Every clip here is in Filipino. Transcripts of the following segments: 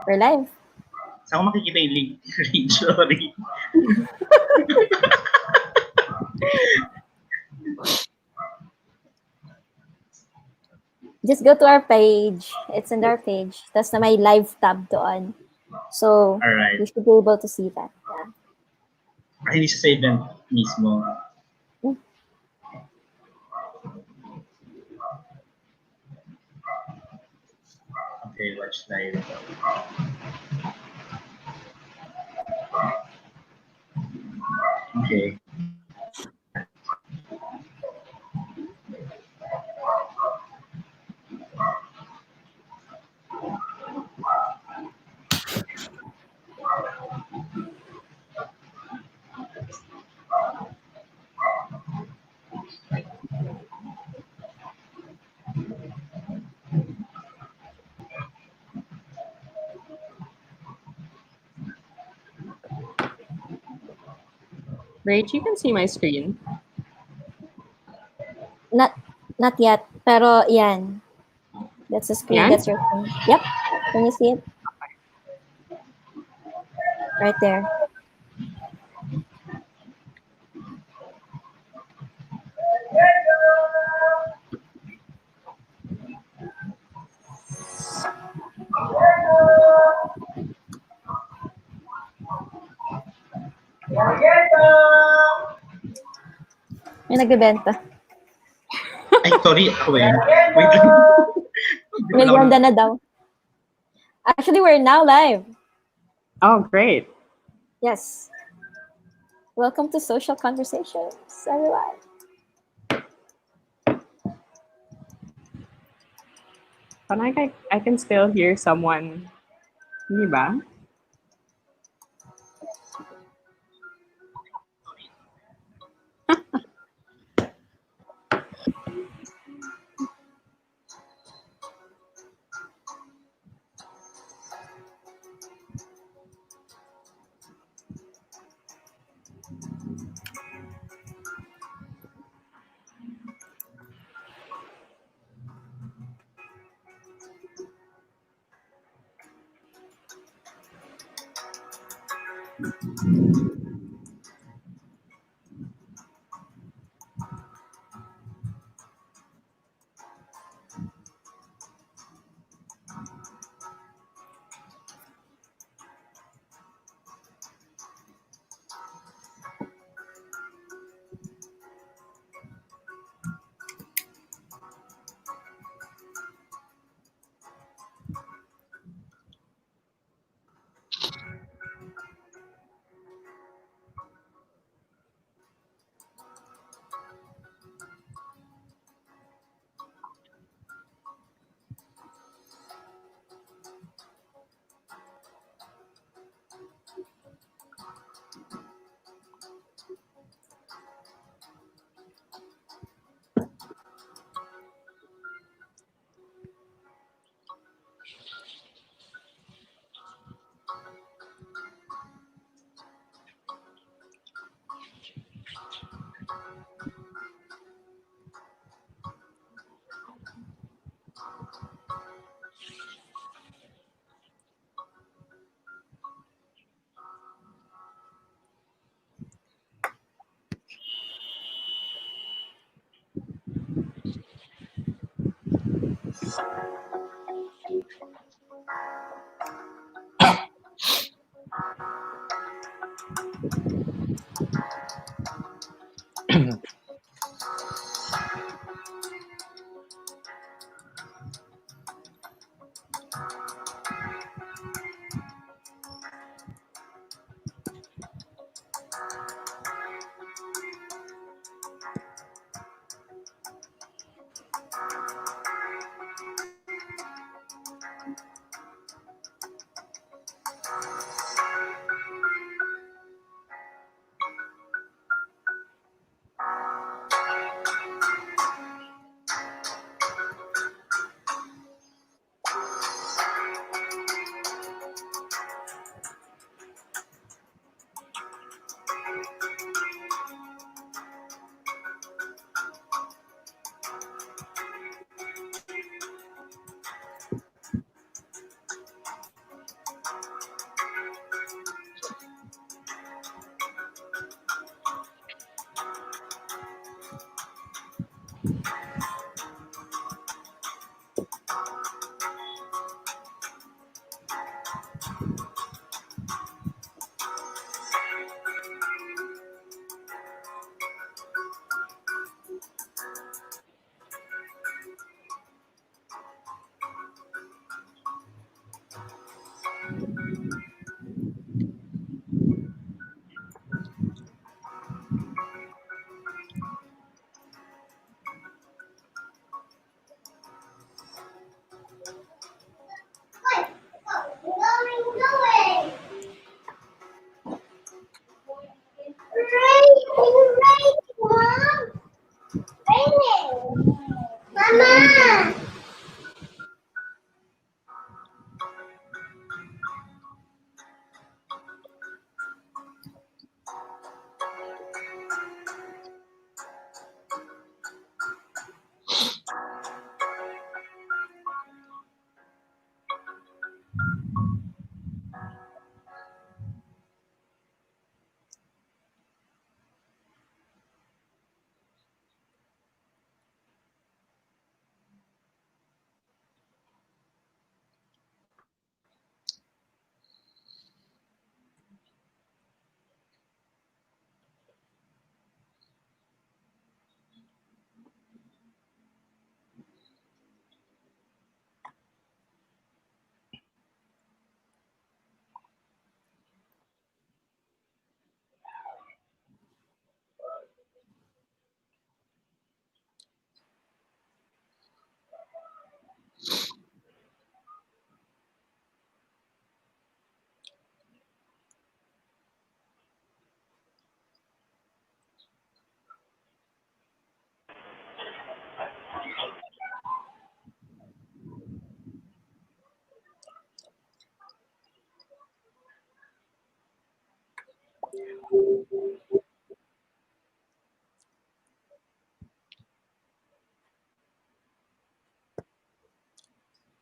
We're live. Saan ko makikita yung link? Sorry. Just go to our page. It's in our page. Tapos na may live tab doon. So, Alright. you should be able to see that. Yeah. Hindi siya sa event mismo. Okay, watch live. Okay. Rach, you can see my screen. Not yet. Pero yan. That's the screen. Yan? That's your screen. Yep. Can you see it? Right there. May nagbebenta. Ay, sorry. Ako eh. Wait lang. Merienda na daw. Actually, we're now live. Oh, great. Yes. Welcome to Social Conversations, everyone. But I can still hear someone. Hindi ba?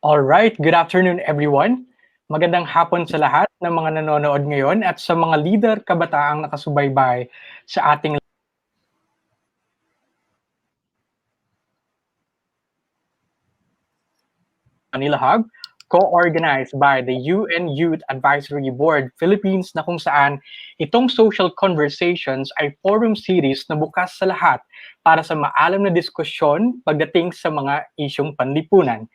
Alright, good afternoon everyone. Magandang hapon sa lahat ng mga nanonood ngayon at sa mga leader kabataang nakasubaybay sa ating Manila Hub, co-organized by the UN Youth Advisory Board Philippines, na kung saan itong social conversations ay forum series na bukas sa lahat para sa maalam na diskusyon pagdating sa mga isyong panlipunan.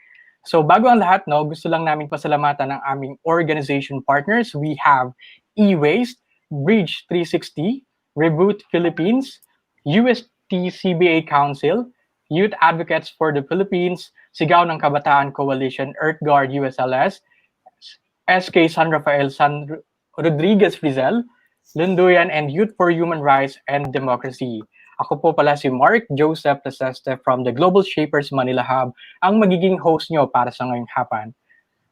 So bago ang lahat, gusto lang namin pasalamatan ang aming organization partners. We have E-Waste, Bridge 360, Reboot Philippines, UST-CBA Council, Youth Advocates for the Philippines, Sigaw ng Kabataan Coalition, Earthguard USLS, SK San Rafael San Rodriguez Rizal, Lunduyan, and Youth for Human Rights and Democracy. Ako po pala si Mark Joseph Teseste from the Global Shapers Manila Hub, ang magiging host nyo para sa ngayong hapon.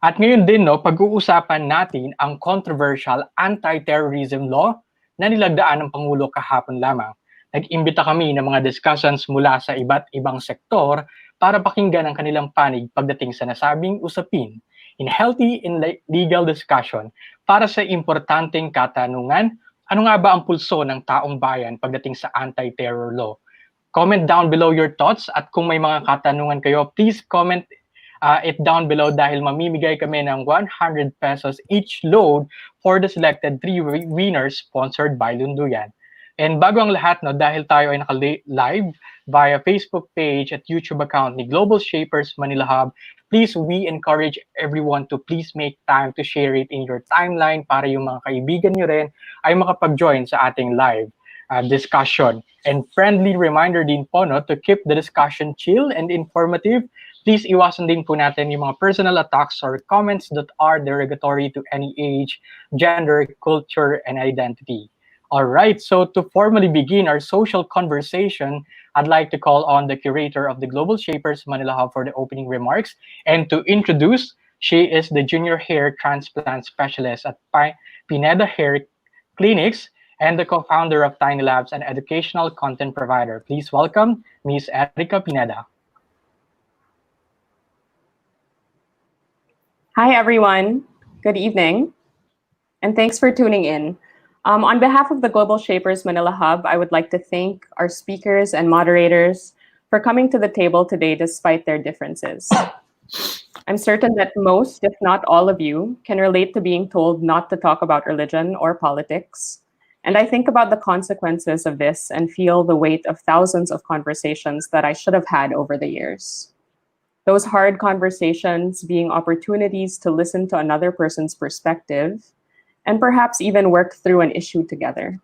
At ngayon din, pag-uusapan natin ang controversial anti-terrorism law na nilagdaan ng Pangulo kahapon lamang. Nag-imbita kami ng mga discussants mula sa iba't ibang sektor para pakinggan ang kanilang panig pagdating sa nasabing usapin in healthy and legal discussion para sa importanteng katanungan, ano nga ba ang pulso ng taong bayan pagdating sa anti-terror law? Comment down below your thoughts at kung may mga katanungan kayo, please comment it down below dahil mamimigay kami ng 100 pesos each load for the selected 3 winners sponsored by Lunduyan. And bago ang lahat, dahil tayo ay naka-live via Facebook page at YouTube account ni Global Shapers Manila Hub, please, we encourage everyone to please make time to share it in your timeline para yung mga kaibigan nyo rin ay makapag-join sa ating live discussion. And friendly reminder din po to keep the discussion chill and informative. Please iwasan din po natin yung mga personal attacks or comments that are derogatory to any age, gender, culture, and identity. Alright, so to formally begin our social conversation, I'd like to call on the curator of the Global Shapers Manila Hub for the opening remarks. And to introduce, she is the junior hair transplant specialist at Pineda Hair Clinics and the co-founder of Tiny Labs, an educational content provider. Please welcome Ms. Erica Pineda. Hi, everyone. Good evening. And thanks for tuning in. On behalf of the Global Shapers Manila Hub, I would like to thank our speakers and moderators for coming to the table today despite their differences. I'm certain that most, if not all of you, can relate to being told not to talk about religion or politics. And I think about the consequences of this and feel the weight of thousands of conversations that I should have had over the years. Those hard conversations being opportunities to listen to another person's perspective and perhaps even work through an issue together.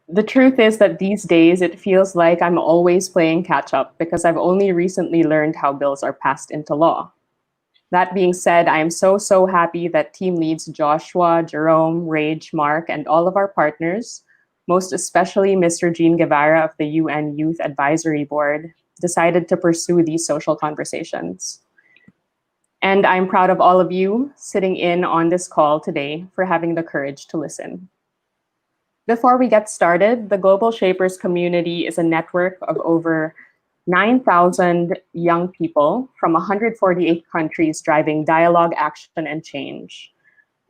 The truth is that these days it feels like I'm always playing catch up because I've only recently learned how bills are passed into law. That being said, I am so happy that team leads Joshua, Jerome, Rage, Mark, and all of our partners, most especially Mr. Jean Guevara of the UN Youth Advisory Board, decided to pursue these social conversations. And I'm proud of all of you sitting in on this call today for having the courage to listen. Before we get started, the Global Shapers community is a network of over 9,000 young people from 148 countries driving dialogue, action, and change.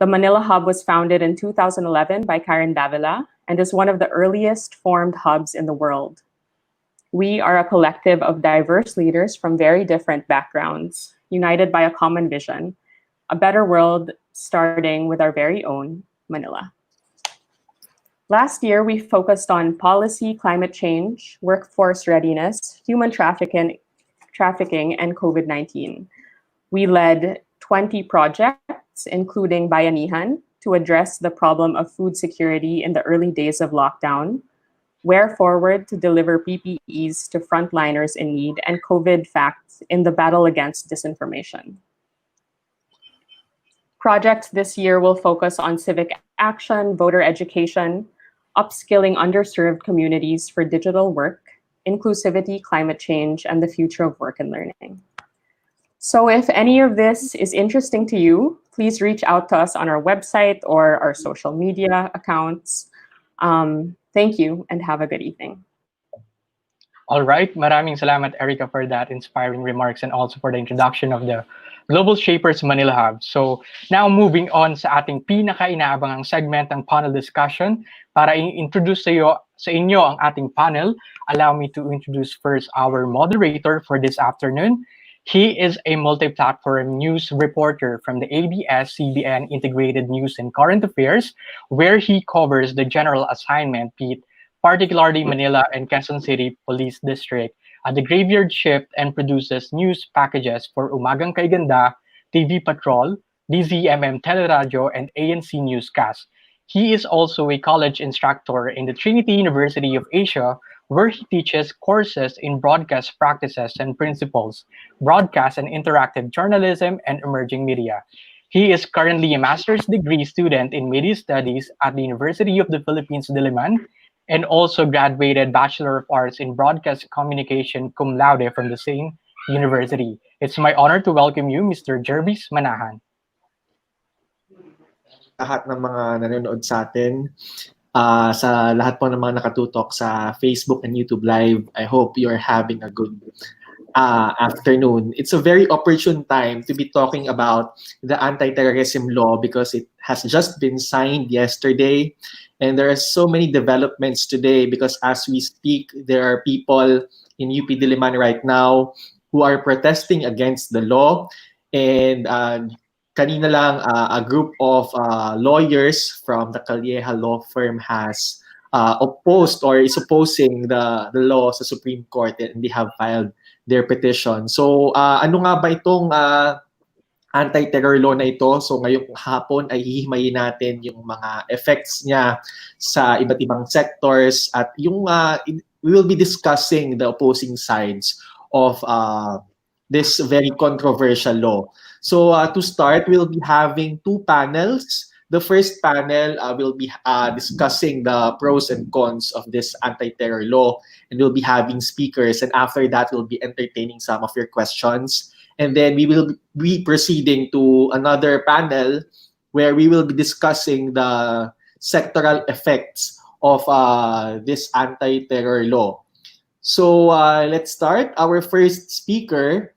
The Manila Hub was founded in 2011 by Karen Davila and is one of the earliest formed hubs in the world. We are a collective of diverse leaders from very different backgrounds, united by a common vision, a better world starting with our very own Manila. Last year, we focused on policy, climate change, workforce readiness, human trafficking, and COVID-19. We led 20 projects, including Bayanihan, to address the problem of food security in the early days of lockdown, Wear Forward to deliver PPEs to frontliners in need, and COVID facts in the battle against disinformation. Projects this year will focus on civic action, voter education, upskilling underserved communities for digital work, inclusivity, climate change, and the future of work and learning. So if any of this is interesting to you, please reach out to us on our website or our social media accounts. Thank you and have a good evening. All right, maraming salamat Erica for that inspiring remarks and also for the introduction of the Global Shapers Manila Hub. So now moving on sa ating pinaka-inaabangang segment ng panel discussion. Para i-introduce sa inyo ang ating panel, allow me to introduce first our moderator for this afternoon. He is a multi-platform news reporter from the ABS-CBN Integrated News and Current Affairs, where he covers the general assignment beat, particularly Manila and Quezon City Police District, at the graveyard shift and produces news packages for Umagang Kay Ganda, TV Patrol, DZMM Teleradio, and ANC Newscast. He is also a college instructor in the Trinity University of Asia, where he teaches courses in broadcast practices and principles, broadcast and interactive journalism, and emerging media. He is currently a master's degree student in media studies at the University of the Philippines, Diliman, and also graduated Bachelor of Arts in Broadcast Communication cum laude from the same university. It's my honor to welcome you, Mr. Jervis Manahan. Lahat ng mga nanonood sa atin, sa lahat po ng mga nakatutok sa Facebook and YouTube Live, I hope you're having a good afternoon. It's a very opportune time to be talking about the anti-terrorism law because it has just been signed yesterday. And there are so many developments today because as we speak, there are people in UP Diliman right now who are protesting against the law. And kanina lang, a group of lawyers from the Calleja law firm has opposed or is opposing the law sa Supreme Court and they have filed their petition. So ano nga ba itong anti-terror law na ito? So ngayong hapon ay hihimayin natin yung mga effects niya sa iba't ibang sectors at yung we will be discussing the opposing sides of this very controversial law. So to start, we'll be having two panels. The first panel will be discussing the pros and cons of this anti-terror law, and we'll be having speakers. And after that, we'll be entertaining some of your questions. And then we will be proceeding to another panel where we will be discussing the sectoral effects of this anti-terror law. So let's start. Our first speaker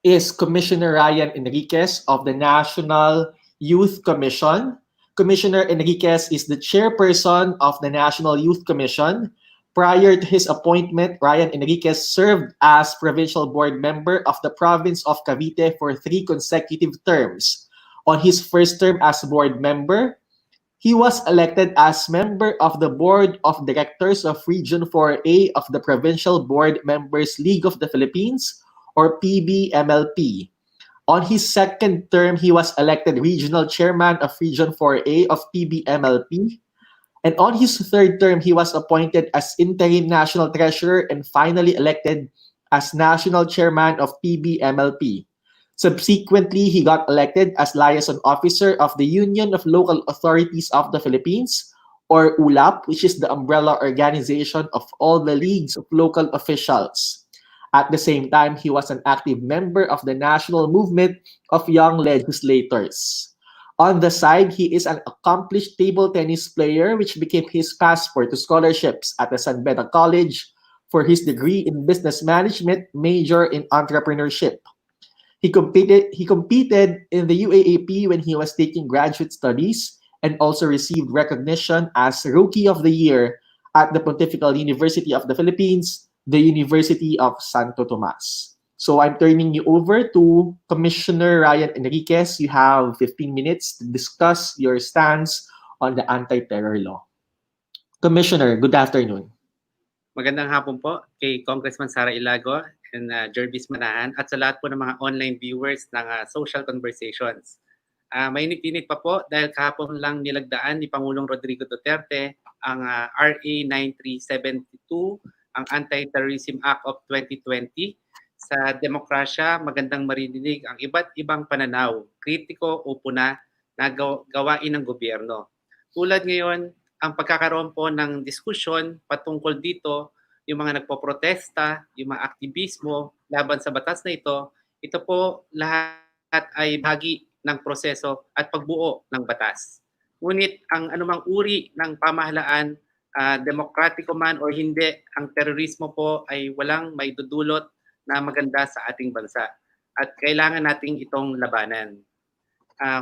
is Commissioner Ryan Enriquez of the National Youth Commission. Commissioner Enriquez is the chairperson of the National Youth Commission. Prior to his appointment, Ryan Enriquez served as provincial board member of the province of Cavite for 3 consecutive terms. On his first term as board member, he was elected as member of the board of directors of Region 4A of the Provincial Board Members League of the Philippines, or PBMLP. On his second term, he was elected regional chairman of Region 4A of PBMLP. And on his third term, he was appointed as interim national treasurer and finally elected as national chairman of PBMLP. Subsequently, he got elected as liaison officer of the Union of Local Authorities of the Philippines, or ULAP, which is the umbrella organization of all the leagues of local officials. At the same time, he was an active member of the National Movement of Young Legislators. On the side, he is an accomplished table tennis player, which became his passport to scholarships at the San Beda College for his degree in business management, major in entrepreneurship. He competed in the UAAP when he was taking graduate studies and also received recognition as Rookie of the Year at the Pontifical University of the Philippines, the University of Santo Tomas. So I'm turning you over to Commissioner Ryan Enriquez. You have 15 minutes to discuss your stance on the anti-terror law. Commissioner, good afternoon. Magandang hapon po kay Congressman Sara Ilago and Jervis Manahan at sa lahat po ng mga online viewers ng Social Conversations. Mainit-init pa po dahil kahapon lang nilagdaan ni Pangulong Rodrigo Duterte ang RA 9372, ang Anti-Terrorism Act of 2020. Sa demokrasya, magandang marinig ang iba't ibang pananaw, kritiko o puna na gawain ng gobyerno. Tulad ngayon, ang pagkakaroon po ng diskusyon patungkol dito, yung mga nagpoprotesta, yung mga aktivismo laban sa batas na ito po lahat ay bahagi ng proseso at pagbuo ng batas. Ngunit ang anumang uri ng pamahalaan demokratiko man or hindi, ang terorismo po ay walang maidudulot na maganda sa ating bansa. At kailangan nating itong labanan.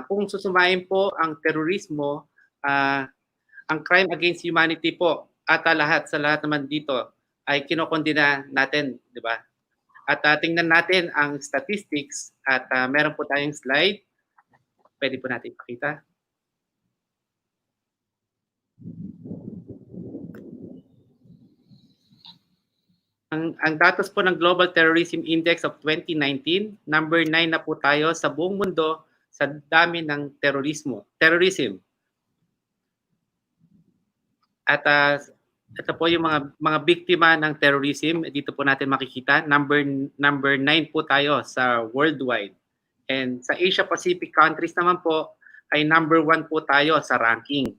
Kung susumayin po ang terorismo, ang crime against humanity po at sa lahat naman dito ay kinokondena natin, di ba? At tingnan natin ang statistics at meron po tayong slide. Pwede po natin ipakita. Ang datos po ng Global Terrorism Index of 2019, number 9 na po tayo sa buong mundo sa dami ng terrorism. At ito po yung mga biktima ng terrorism. Dito po natin makikita, number 9 po tayo sa worldwide. And sa Asia Pacific countries naman po ay number 1 po tayo sa ranking.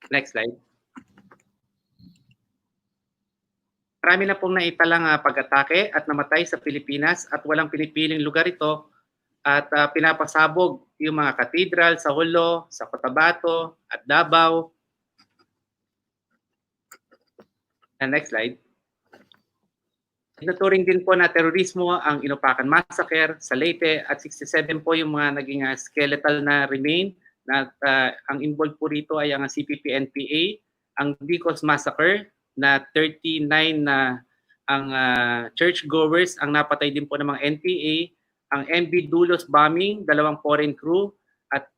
Next slide. Marami na pong naitalang pag-atake at namatay sa Pilipinas at walang pinipiling lugar ito at pinapasabog yung mga katedral sa Jolo, sa Cotabato at Davao. And next slide. Tinuturing din po na terorismo ang Inupakan Massacre sa Leyte at 67 po yung mga naging skeletal na remain. Ang involved po rito ay ang CPP-NPA, ang Bicos Massacre na 39 na ang churchgoers ang napatay din po ng mga NPA, ang MB Dulos bombing, 2 foreign crew at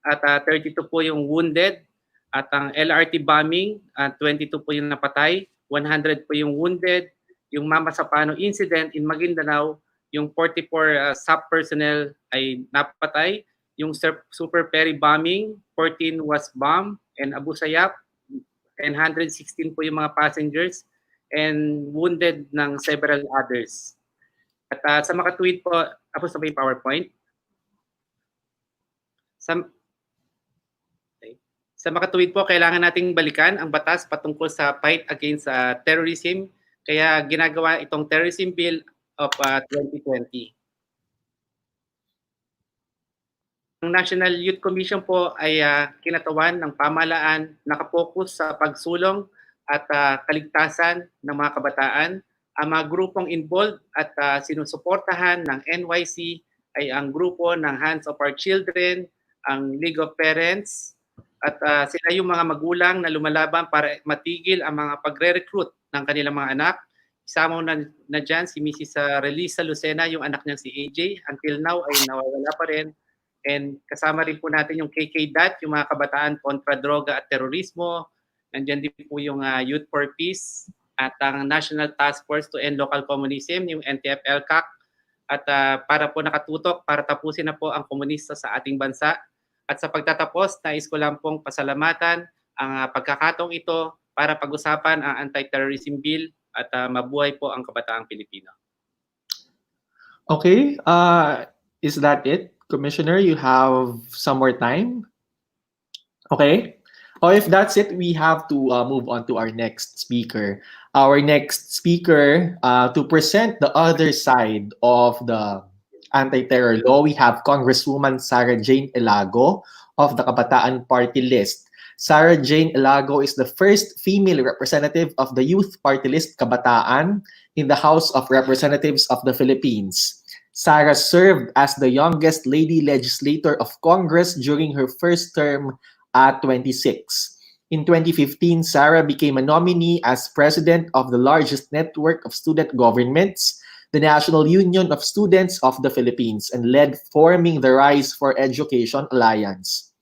32 po yung wounded at ang LRT bombing, 22 po yung napatay, 100 po yung wounded, yung Mama Sapano incident in Maguindanao, yung 44 SAP personnel ay napatay. Yung Super Perry bombing, 14 was bombed, and Abu Sayyaf, and 116 po yung mga passengers, and wounded ng several others. At sa makatuwid po, tapos na ba yung PowerPoint? Sa makatuwid po, kailangan nating balikan ang batas patungkol sa fight against terrorism, kaya ginagawa itong Terrorism Bill of 2020. Ang National Youth Commission po ay kinatawan ng pamahalaan, nakapokus sa pagsulong at kaligtasan ng mga kabataan. Ang mga grupong involved at sinusuportahan ng NYC ay ang grupo ng Hands of Our Children, ang League of Parents, at sila yung mga magulang na lumalaban para matigil ang mga pagre-recruit ng kanilang mga anak. Isama na dyan si Mrs. Relisa Lucena, yung anak niyang si AJ. Until now ay nawawala pa rin. And kasama rin po natin yung KKDAT, yung mga kabataan kontra droga at terorismo. Nandiyan din po yung Youth for Peace at ang National Task Force to End Local Communism, yung NTF-LCAC. At para po nakatutok, para tapusin na po ang komunista sa ating bansa. At sa pagtatapos, nais ko lang pong pasalamatan ang pagkakataong ito para pag-usapan ang Anti-Terrorism Bill at mabuhay po ang kabataang Pilipino. Okay, is that it? Commissioner, you have some more time? Okay. Oh, if that's it, we have to move on to our next speaker. Our next speaker, to present the other side of the anti-terror law, we have Congresswoman Sarah Jane Ilago of the Kabataan Party List. Sarah Jane Ilago is the first female representative of the Youth Party List Kabataan in the House of Representatives of the Philippines. Sarah served as the youngest lady legislator of Congress during her first term at 26. In 2015, Sarah became a nominee as president of the largest network of student governments, the National Union of Students of the Philippines, and led forming the Rise for Education Alliance.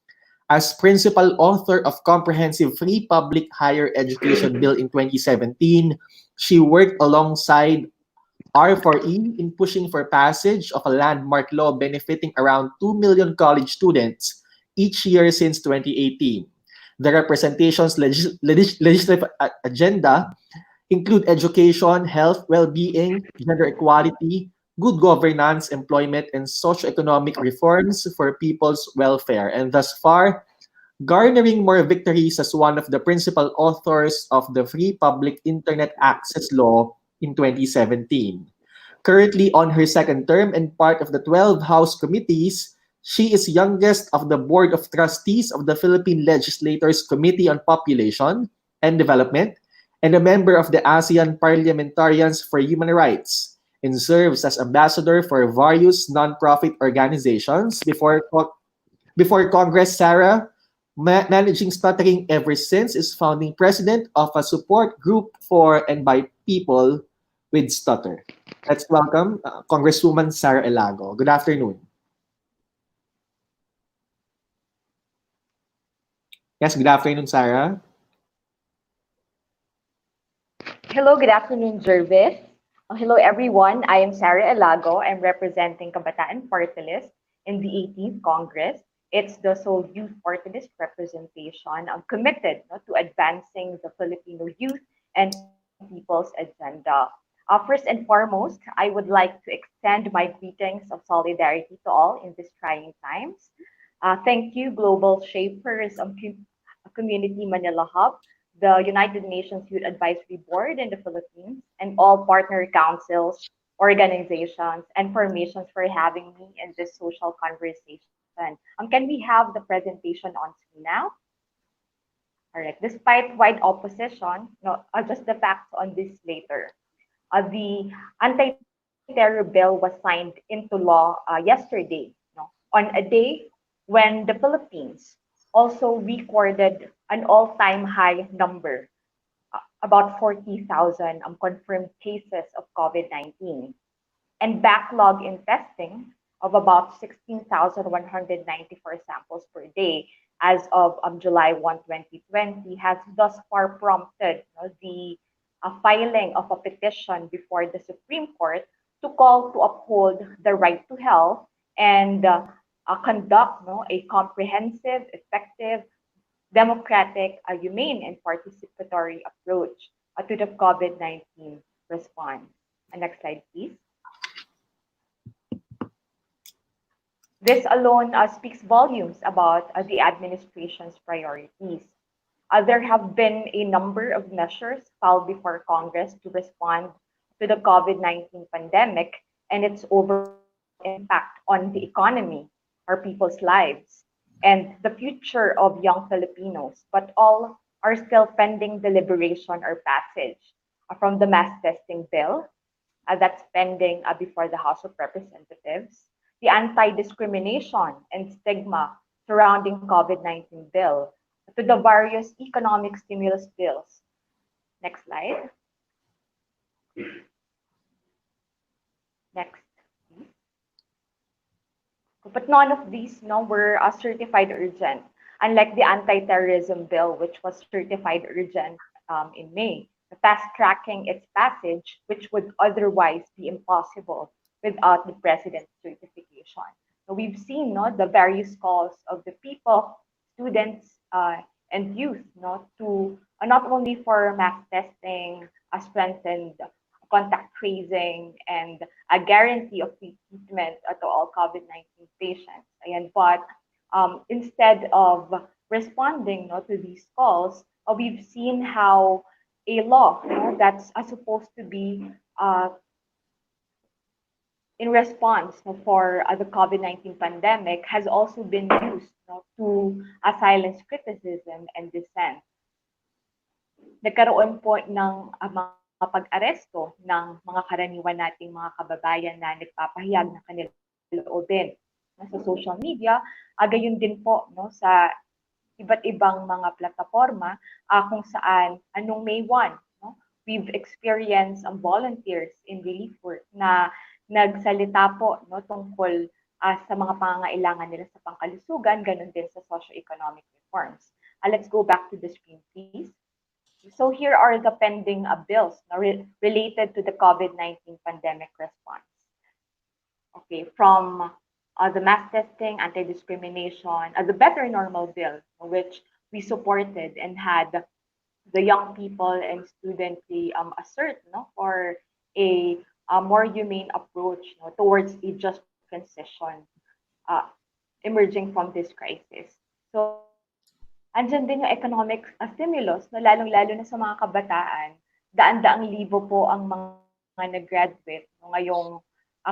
As principal author of Comprehensive Free Public Higher Education Bill in 2017, she worked alongside R4E in pushing for passage of a landmark law benefiting around 2 million college students each year since 2018. The representation's legislative agenda include education, health, well-being, gender equality, good governance, employment, and socioeconomic reforms for people's welfare, and thus far, garnering more victories as one of the principal authors of the Free Public Internet Access Law in 2017. Currently on her second term and part of the 12 House committees, She is youngest of the Board of Trustees of the Philippine Legislators Committee on Population and Development and a member of the ASEAN Parliamentarians for Human Rights and serves as ambassador for various nonprofit organizations. Before Congress, Sarah, managing stuttering ever since, is founding president of a support group for and by people with stutter. Let's welcome Congresswoman Sarah Elago. Good afternoon. Yes, good afternoon, Sarah. Hello, good afternoon, Jervis. Hello, everyone. I am Sarah Elago. I'm representing Kabataan Party List in the 18th Congress. It's the sole youth party list representation. I'm committed to advancing the Filipino youth and people's agenda. First and foremost, I would like to extend my greetings of solidarity to all in these trying times. Thank you, Global Shapers of Community Manila Hub, the United Nations Youth Advisory Board in the Philippines, and all partner councils, organizations, and formations for having me in this social conversation. Can we have the presentation on screen now? All right. Despite wide opposition, no, just the facts on this later. The anti-terror bill was signed into law yesterday, on a day when the Philippines also recorded an all-time high number, about 40,000 confirmed cases of COVID-19, and backlog in testing of about 16,194 samples per day as of July 1, 2020, has thus far prompted the filing of a petition before the Supreme Court to call to uphold the right to health and conduct a comprehensive, effective, democratic, humane, and participatory approach to the COVID-19 response. Next slide, please. This alone speaks volumes about the administration's priorities. There have been a number of measures filed before Congress to respond to the COVID-19 pandemic and its overall impact on the economy, our people's lives, and the future of young Filipinos, but all are still pending deliberation or passage from the mass testing bill that's pending before the House of Representatives, the anti-discrimination and stigma surrounding COVID-19 bill, to the various economic stimulus bills. Next slide. Next, please. But none of these were certified urgent, unlike the anti-terrorism bill, which was certified urgent in May, fast-tracking its passage, which would otherwise be impossible without the president's certification. So we've seen the various calls of the people, students, and youth to not only for mass testing, strengthened contact tracing, and a guarantee of free treatment to all COVID-19 patients. But instead of responding to these calls, we've seen how a law that's supposed to be in response for the COVID-19 pandemic has also been used to silence criticism and dissent. Nagkaroon po ng mga pag-aresto ng mga karaniwan nating mga kababayan na nagpapahayag ng kanilang loobin sa social media, gayon din po sa iba't ibang mga plataforma kung saan anong May 1, we've experienced volunteers in relief work na nagsalita po tungkol sa mga pangangailangan nila sa pangkalusugan, ganun din sa socio-economic reforms. Let's go back to the screen, please. So here are the pending bills related to the COVID-19 pandemic response. Okay, from the mass testing, anti-discrimination, the Better Normal Bill, which we supported and had the young people and students assert for a more humane approach towards a just transition emerging from this crisis. So, andyan din yung economic stimulus, lalong-lalo na sa mga kabataan. Daan-daang libo po ang mga nag-graduate ngayong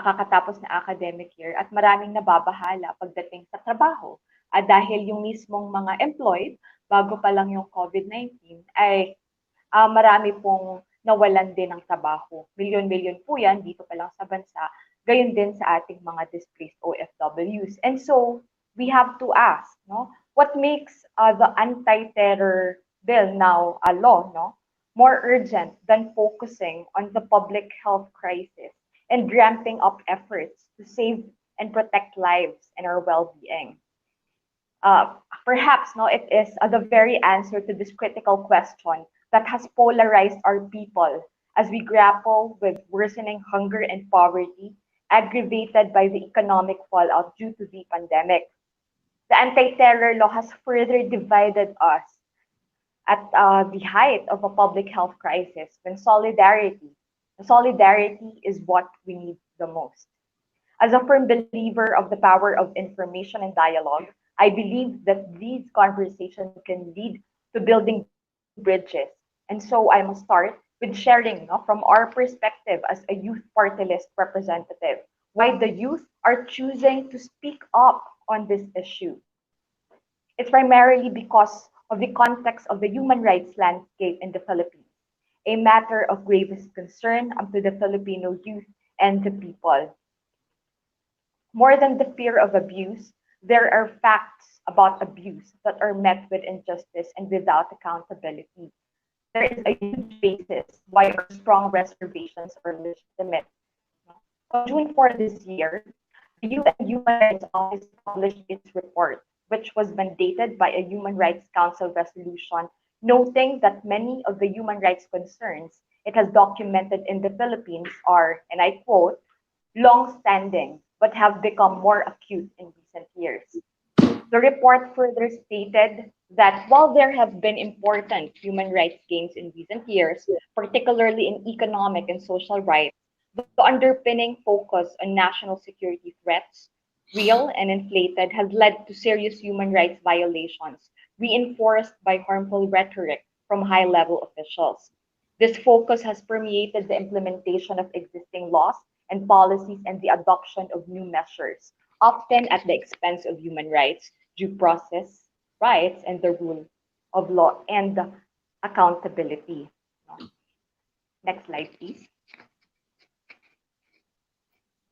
kakatapos na academic year at maraming nababahala pagdating sa trabaho. Dahil yung mismong mga employed, bago pa lang yung COVID-19, ay marami pong nawalan din ng trabaho. Milyon-milyon po yan dito pa lang sa bansa, gayon din sa ating mga displaced OFWs. And so, we have to ask, no, what makes the anti-terror bill now a law, no, more urgent than focusing on the public health crisis and ramping up efforts to save and protect lives and our well-being? Perhaps no, it is the very answer to this critical question that has polarized our people as we grapple with worsening hunger and poverty, aggravated by the economic fallout due to the pandemic. The anti-terror law has further divided us at the height of a public health crisis when solidarity is what we need the most. As a firm believer of the power of information and dialogue, I believe that these conversations can lead to building bridges. And so I must start with sharing, no, from our perspective as a youth party list representative, why the youth are choosing to speak up on this issue. It's primarily because of the context of the human rights landscape in the Philippines, a matter of gravest concern to the Filipino youth and the people. More than the fear of abuse, there are facts about abuse that are met with injustice and without accountability. There is a huge basis why our strong reservations are legitimate. On June 4 this year, the UN Human Rights Office published its report, which was mandated by a Human Rights Council resolution, noting that many of the human rights concerns it has documented in the Philippines are, and I quote, long-standing but have become more acute in recent years. The report further stated that while there have been important human rights gains in recent years, particularly in economic and social rights, the underpinning focus on national security threats, real and inflated, has led to serious human rights violations, reinforced by harmful rhetoric from high-level officials. This focus has permeated the implementation of existing laws and policies and the adoption of new measures, often at the expense of human rights, due process rights, and the rule of law and accountability. Next slide, please.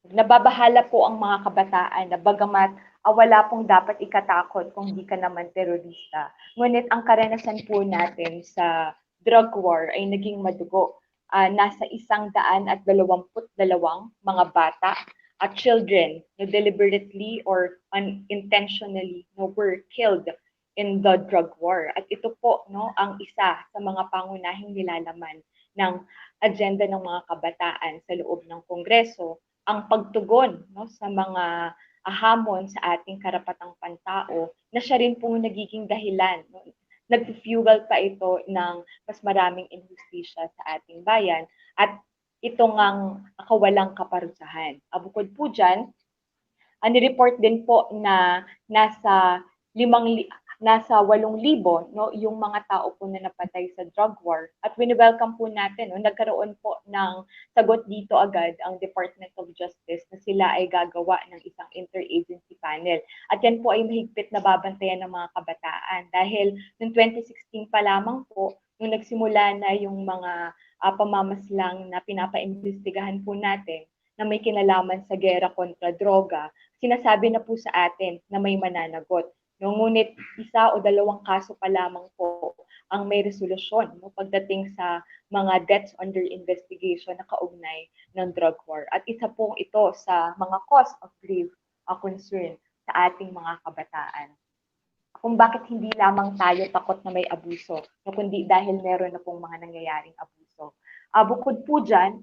Nababahala po ang mga kabataan na bagamat wala pong dapat ikatakot kung di ka naman terorista. Ngunit ang karanasan po natin sa drug war ay naging madugo. Nasa 122 mga bata at children na deliberately or unintentionally were killed in the drug war. At ito po ang isa sa mga pangunahing nilalaman ng agenda ng mga kabataan sa loob ng Kongreso, ang pagtugon sa mga hamon sa ating karapatang pantao na siya rin po nagiging dahilan. Nag-fuel pa ito ng mas maraming injustisya sa ating bayan at ito ngang kawalang kaparusahan. Bukod po dyan, nireport din po na nasa 8,000 yung mga tao po na napatay sa drug war. At wini-welcome po natin, nagkaroon po ng sagot dito agad ang Department of Justice na sila ay gagawa ng isang interagency panel. At yan po ay mahigpit na babantayan ng mga kabataan dahil noong 2016 pa lamang po, nung nagsimula na yung mga pamamaslang na pinapaimbestigahan po natin na may kinalaman sa gera kontra droga, sinasabi na po sa atin na may mananagot. Ngunit 1 o 2 kaso pa lamang po ang may resolusyon pagdating sa mga deaths under investigation na kaugnay ng drug war. At isa pong ito sa mga cause of grave concern sa ating mga kabataan. Kung bakit hindi lamang tayo takot na may abuso, kundi dahil meron na pong mga nangyayaring abuso. Bukod po dyan,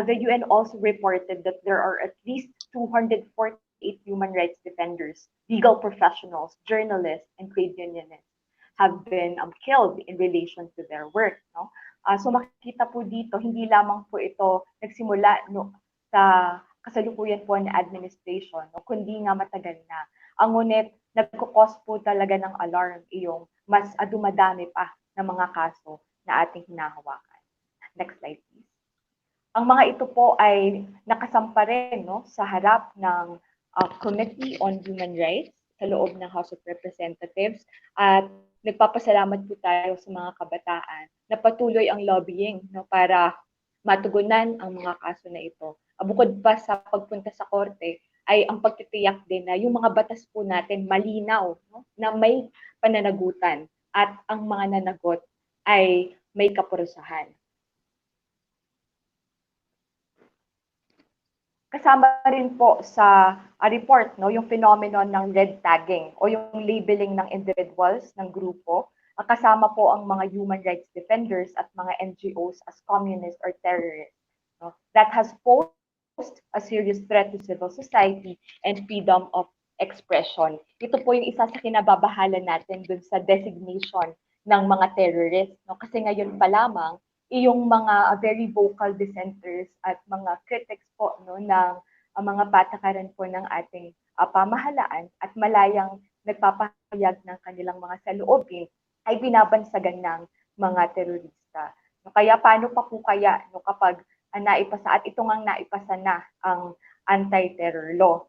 the UN also reported that there are at least 248 human rights defenders, legal professionals, journalists, and trade unionists have been killed in relation to their work. So makikita po dito, hindi lamang po ito nagsimula sa kasalukuyan po na administration, kundi nga matagal na. Ngunit nagkukos po talaga ng alarm yung mas dumadami pa ng mga kaso na ating hinahawakan. Next slide, please. Ang mga ito po ay nakasampa rin no, sa harap ng Committee on Human Rights sa loob ng House of Representatives at nagpapasalamat po tayo sa mga kabataan na patuloy ang lobbying no, para matugunan ang mga kaso na ito. Bukod pa sa pagpunta sa korte, ay ang pagtitiyak din na yung mga batas po natin malinaw no, na may pananagutan at ang mga nanagot ay may kaparusahan. Kasama rin po sa report no, yung phenomenon ng red tagging o yung labeling ng individuals, ng grupo. Kasama po ang mga human rights defenders at mga NGOs as communist or terrorist. No, that has posed a serious threat to civil society and freedom of expression. Ito po yung isa sa kinababahala natin dun sa designation ng mga terrorist. No? Kasi ngayon pa lamang, yung mga very vocal dissenters at mga critics po no, ng mga patakaran po ng ating pamahalaan at malayang nagpapahayag ng kanilang mga saloobin ay binabansagan ng mga terorista. No, kaya paano pa po kaya no, kapag naipasa at ito ngang naipasa na ang anti-terror law.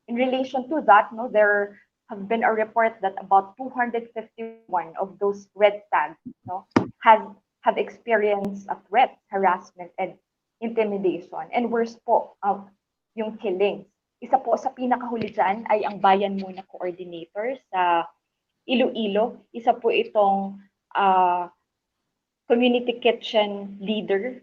In relation to that, no, there have been a report that about 251 of those red tags no, have experienced a threat, harassment, and intimidation. And worse po, yung killings. Isa po sa pinakahuli dyan ay ang Bayan Muna Coordinator sa Iloilo. Isa po itong community kitchen leader.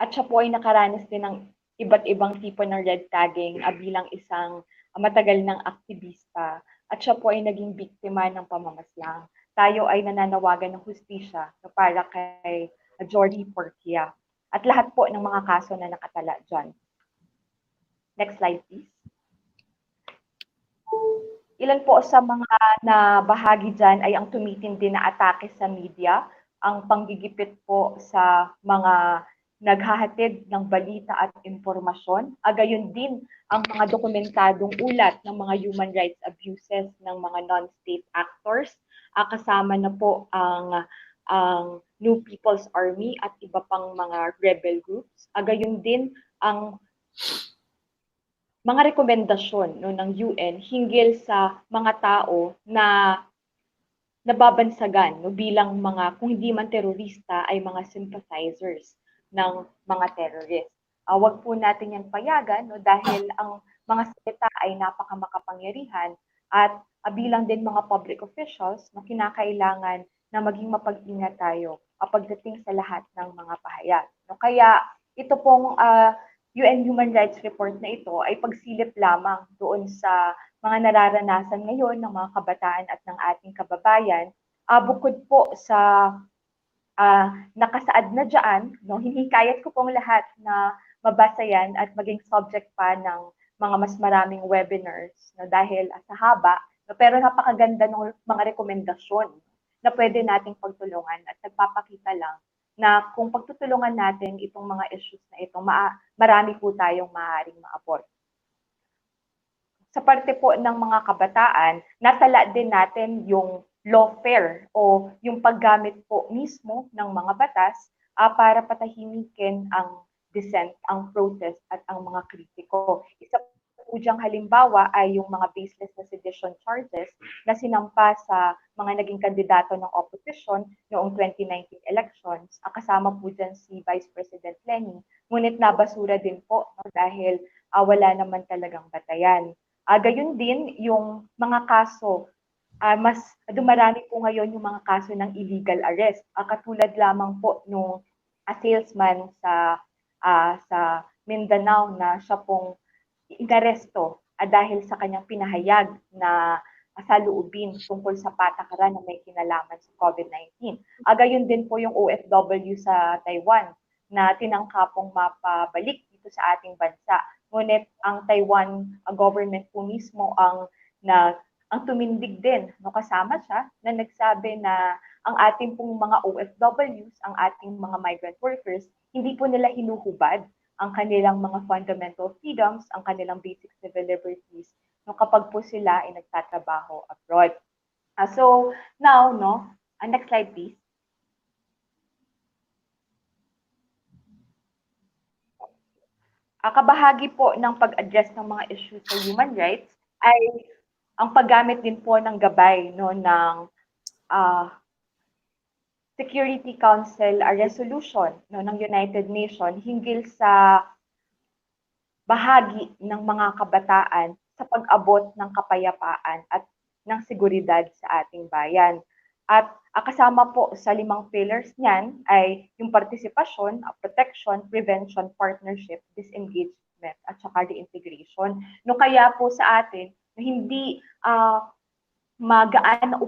At siya po ay nakaranas din ng iba't ibang tipo ng red tagging bilang isang matagal ng aktivista. At siya po ay naging biktima ng pamamaslang. Tayo ay nananawagan ng hustisya para kay Jory Porquia at lahat po ng mga kaso na nakatala dyan. Next slide, please. Ilan po sa mga nabahagi dyan ay ang tumitindi na atake sa media, ang panggigipit po sa mga naghahatid ng balita at impormasyon, gayon din ang mga dokumentadong ulat ng mga human rights abuses ng mga non-state actors, kasama na po ang New People's Army at iba pang mga rebel groups. Gayon din ang mga rekomendasyon no, ng UN hinggil sa mga tao na nababansagan no, bilang mga, kung hindi man terorista, ay mga sympathizers ng mga terrorist. Wag po natin yan payagan no, dahil ang mga salita ay napakamakapangyarihan at bilang din mga public officials na kinakailangan na maging mapag-ingat tayo pagdating sa lahat ng mga pahayag. No, kaya ito pong UN Human Rights Report na ito ay pagsilip lamang doon sa mga nararanasan ngayon ng mga kabataan at ng ating kababayan. Bukod po sa nakasaad na dyan, no, hinikayat ko pong lahat na mabasa yan at maging subject pa ng mga mas maraming webinars no, dahil sa haba, no, pero napakaganda ng mga rekomendasyon na pwede nating pagtulungan at nagpapakita lang na kung pagtutulungan natin itong mga issues na ito, marami po tayong maaaring maabot. Sa parte po ng mga kabataan, natala din natin yung lawfare o yung paggamit po mismo ng mga batas para patahimikin ang dissent, ang protest at ang mga kritiko. Isa po diyang halimbawa ay yung mga baseless na sedition charges na sinampa sa mga naging kandidato ng opposition noong 2019 elections. Kasama po dyan si Vice President Lenny, ngunit nabasura din po no, dahil wala naman talagang batayan. Gayon din yung mga kaso, mas dumarami po ngayon yung mga kaso ng illegal arrest. Katulad lamang po nung salesman sa Mindanao na siya pong inaresto dahil sa kanyang pinahayag na saloobin tungkol sa patakaran na may kinalaman sa COVID-19. Gayon din po yung OFW sa Taiwan na tinangkapong mapabalik dito sa ating bansa. Ngunit ang Taiwan government po mismo ang tumindig din, no, kasama siya na nagsabi na ang ating pong mga OFWs, ang ating mga migrant workers, hindi po nila hinuhubad ang kanilang mga fundamental freedoms, ang kanilang basic civil liberties, no, kapag po sila ay nagtatrabaho abroad. So now, no, next slide please. kabahagi po ng pag-address ng mga issues sa human rights ay ang paggamit din po ng gabay no, ng Security Council resolution no, ng United Nations hinggil sa bahagi ng mga kabataan sa pag-abot ng kapayapaan at ng seguridad sa ating bayan. At kasama po sa 5 pillars niyan ay yung partisipasyon, protection, prevention, partnership, disengagement, at saka reintegration. No, kaya po sa atin, hindi magaan na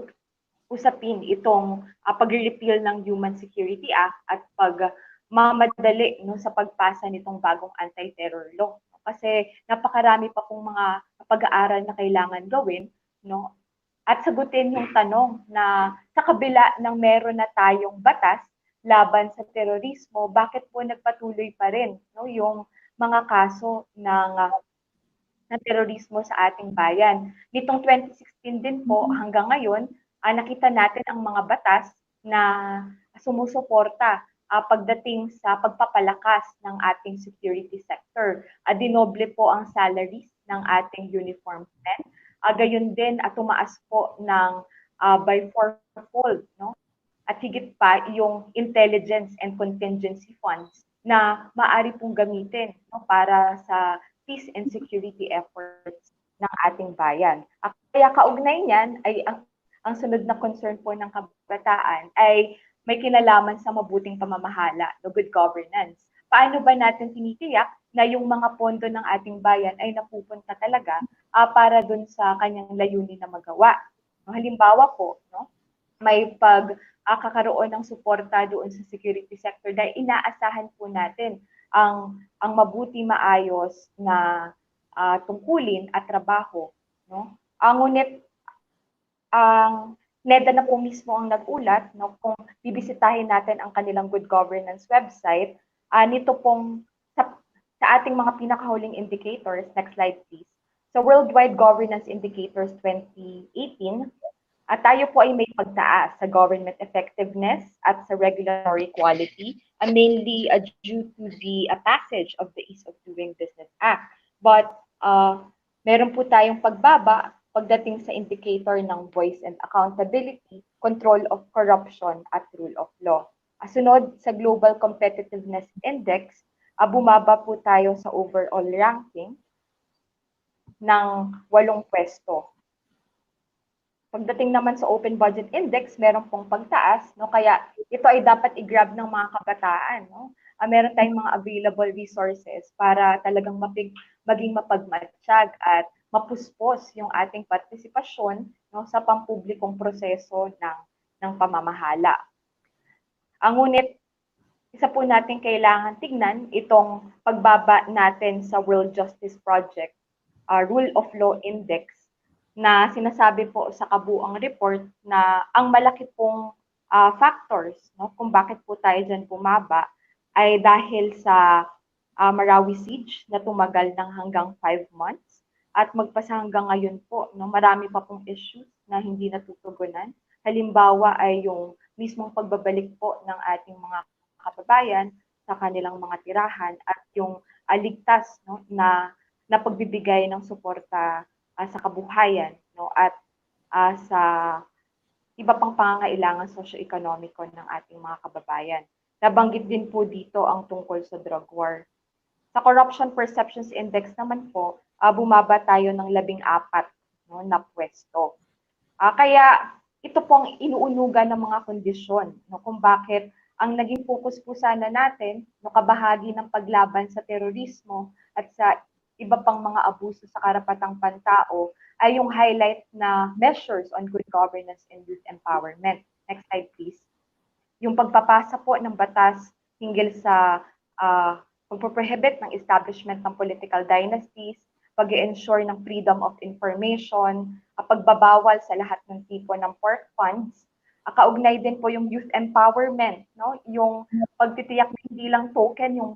usapin itong pag-repeal ng Human Security Act at mamadali no, sa pagpasa nitong bagong anti-terror law. Kasi napakarami pa pong mga pag-aaral na kailangan gawin, no? At sagutin yung tanong na sa kabila ng meron na tayong batas laban sa terorismo, bakit po nagpatuloy pa rin no, yung mga kaso ng terorismo sa ating bayan. Nitong 2016 din po hanggang ngayon, nakita natin ang mga batas na sumusuporta pagdating sa pagpapalakas ng ating security sector. Dinoble po ang salaries ng ating uniformed men. Gayon din tumaas po ng by fourfold, no? At higit pa yung intelligence and contingency funds na maaari pong gamitin no, para sa peace and security efforts ng ating bayan. Kaya kaugnay niyan ay ang sunod na concern po ng kabataan ay may kinalaman sa mabuting pamamahala, no, good governance. Paano ba natin tinitiyak na yung mga pondo ng ating bayan ay napupunta talaga para dun sa kanyang layunin na magawa? No, halimbawa po, no, may kakaroon ng suporta doon sa security sector dahil inaasahan po natin ang mabuti maayos na tungkulin at trabaho, no? Ngunit ang NEDA na po mismo ang nag-ulat, no, kung bibisitahin natin ang kanilang good governance website, nito pong sa ating mga pinakahuling indicators, next slide please. So Worldwide Governance Indicators 2018, tayo po ay may pagtaas sa government effectiveness at sa regulatory quality, mainly due to the passage of the Ease of Doing Business Act. But meron po tayong pagbaba pagdating sa indicator ng voice and accountability, control of corruption at rule of law. Sunod sa Global Competitiveness Index, bumaba po tayo sa overall ranking ng 8 pwesto. Pagdating naman sa Open Budget Index, meron pong pagtaas, no? Kaya ito ay dapat i-grab ng mga kabataan, no? Meron tayong mga available resources para talagang maging mapagmatsyag at mapuspos yung ating partisipasyon no, sa pampublikong proseso ng pamamahala. Ngunit isa po natin kailangan tignan itong pagbaba natin sa World Justice Project Rule of Law Index na sinasabi po sa kabuang report na ang malaki pong factors no, kung bakit po tayo dyan bumaba ay dahil sa Marawi siege na tumagal ng hanggang 5 months at magpasa hanggang ngayon po, no, marami pa pong issues na hindi natutugunan. Halimbawa ay yung mismong pagbabalik po ng ating mga kababayan sa kanilang mga tirahan at yung ligtas no, na pagbibigay ng suporta sa kabuhayan no, at sa iba pang pangangailangan socio-ekonomiko ng ating mga kababayan. Nabanggit din po dito ang tungkol sa drug war. Sa Corruption Perceptions Index naman po, bumaba tayo ng 14 no, na pwesto. Kaya ito pong inuunugan ng mga kondisyon no, kung bakit ang naging focus po sana natin, no, kabahagi ng paglaban sa terorismo at sa iba pang mga abuso sa karapatang pantao ay yung highlight na measures on good governance and youth empowerment. Next slide please. Yung pagpapasa po ng batas hinggil sa pagpo-prohibit ng establishment ng political dynasties, pag-ensure ng freedom of information, pagbabawal sa lahat ng tipo ng pork funds, kaugnay din po yung youth empowerment, no? Yung pagtitiyak na hindi lang token yung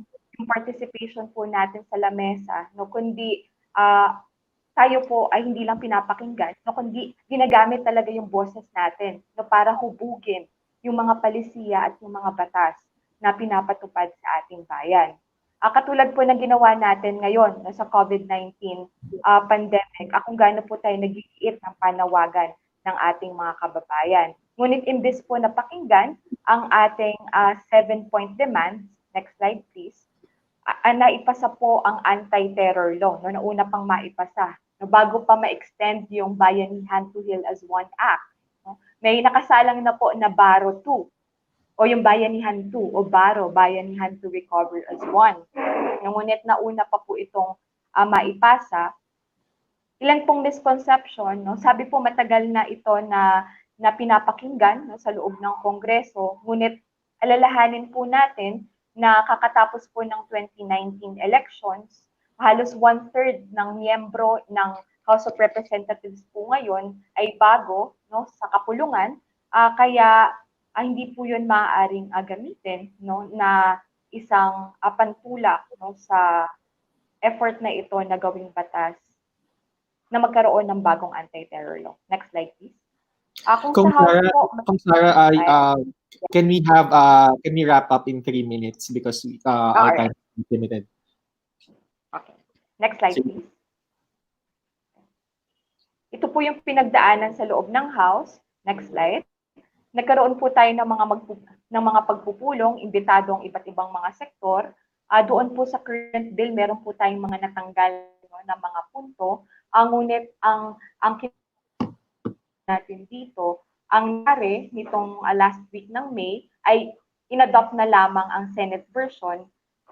participation po natin sa lamesa, no? Kundi tayo po ay hindi lang pinapakinggan, no? Kundi ginagamit talaga yung boses natin no? Para hubugin yung mga palisiya at yung mga batas na pinapatupad sa ating bayan. Katulad po ng ginawa natin ngayon no, sa COVID-19 pandemic, kung gaano po tayo nagigiit ng panawagan ng ating mga kababayan. Ngunit imbes po na pakinggan ang ating 7-point demands, next slide please, naipasa po ang anti-terror law, no, nauna pang maipasa, no, bago pa ma-extend yung Bayanihan to Heal as One Act. No. May nakasalang na po na BARO 2, o yung Bayanihan 2, o BARO, Bayanihan to Recover as One. Ngunit nauna pa po itong maipasa, ilan pong misconception, no? Sabi po matagal na ito na pinapakinggan no, sa loob ng Kongreso, ngunit alalahanin po natin na kakatapos po ng 2019 elections, halos 1/3 ng miyembro ng House of Representatives po ngayon ay bago no, sa kapulungan, kaya hindi po yun maaaring gamitin no, na isang pantulak no, sa effort na ito na gawing batas na magkaroon ng bagong anti-terror law. Next slide, please. Kung sa House po, Sarah, can we wrap up in 3 minutes because our time is limited. Okay. Next slide, please. Ito po yung pinagdaanan sa loob ng House. Next slide. Nagkaroon po tayo ng mga pagpupulong, imbitado ang iba't ibang mga sektor. Doon po sa current bill, meron po tayong mga natanggal no, na mga punto. Ngunit ang natin dito, ang nangyari nitong last week ng May ay inadopt na lamang ang Senate version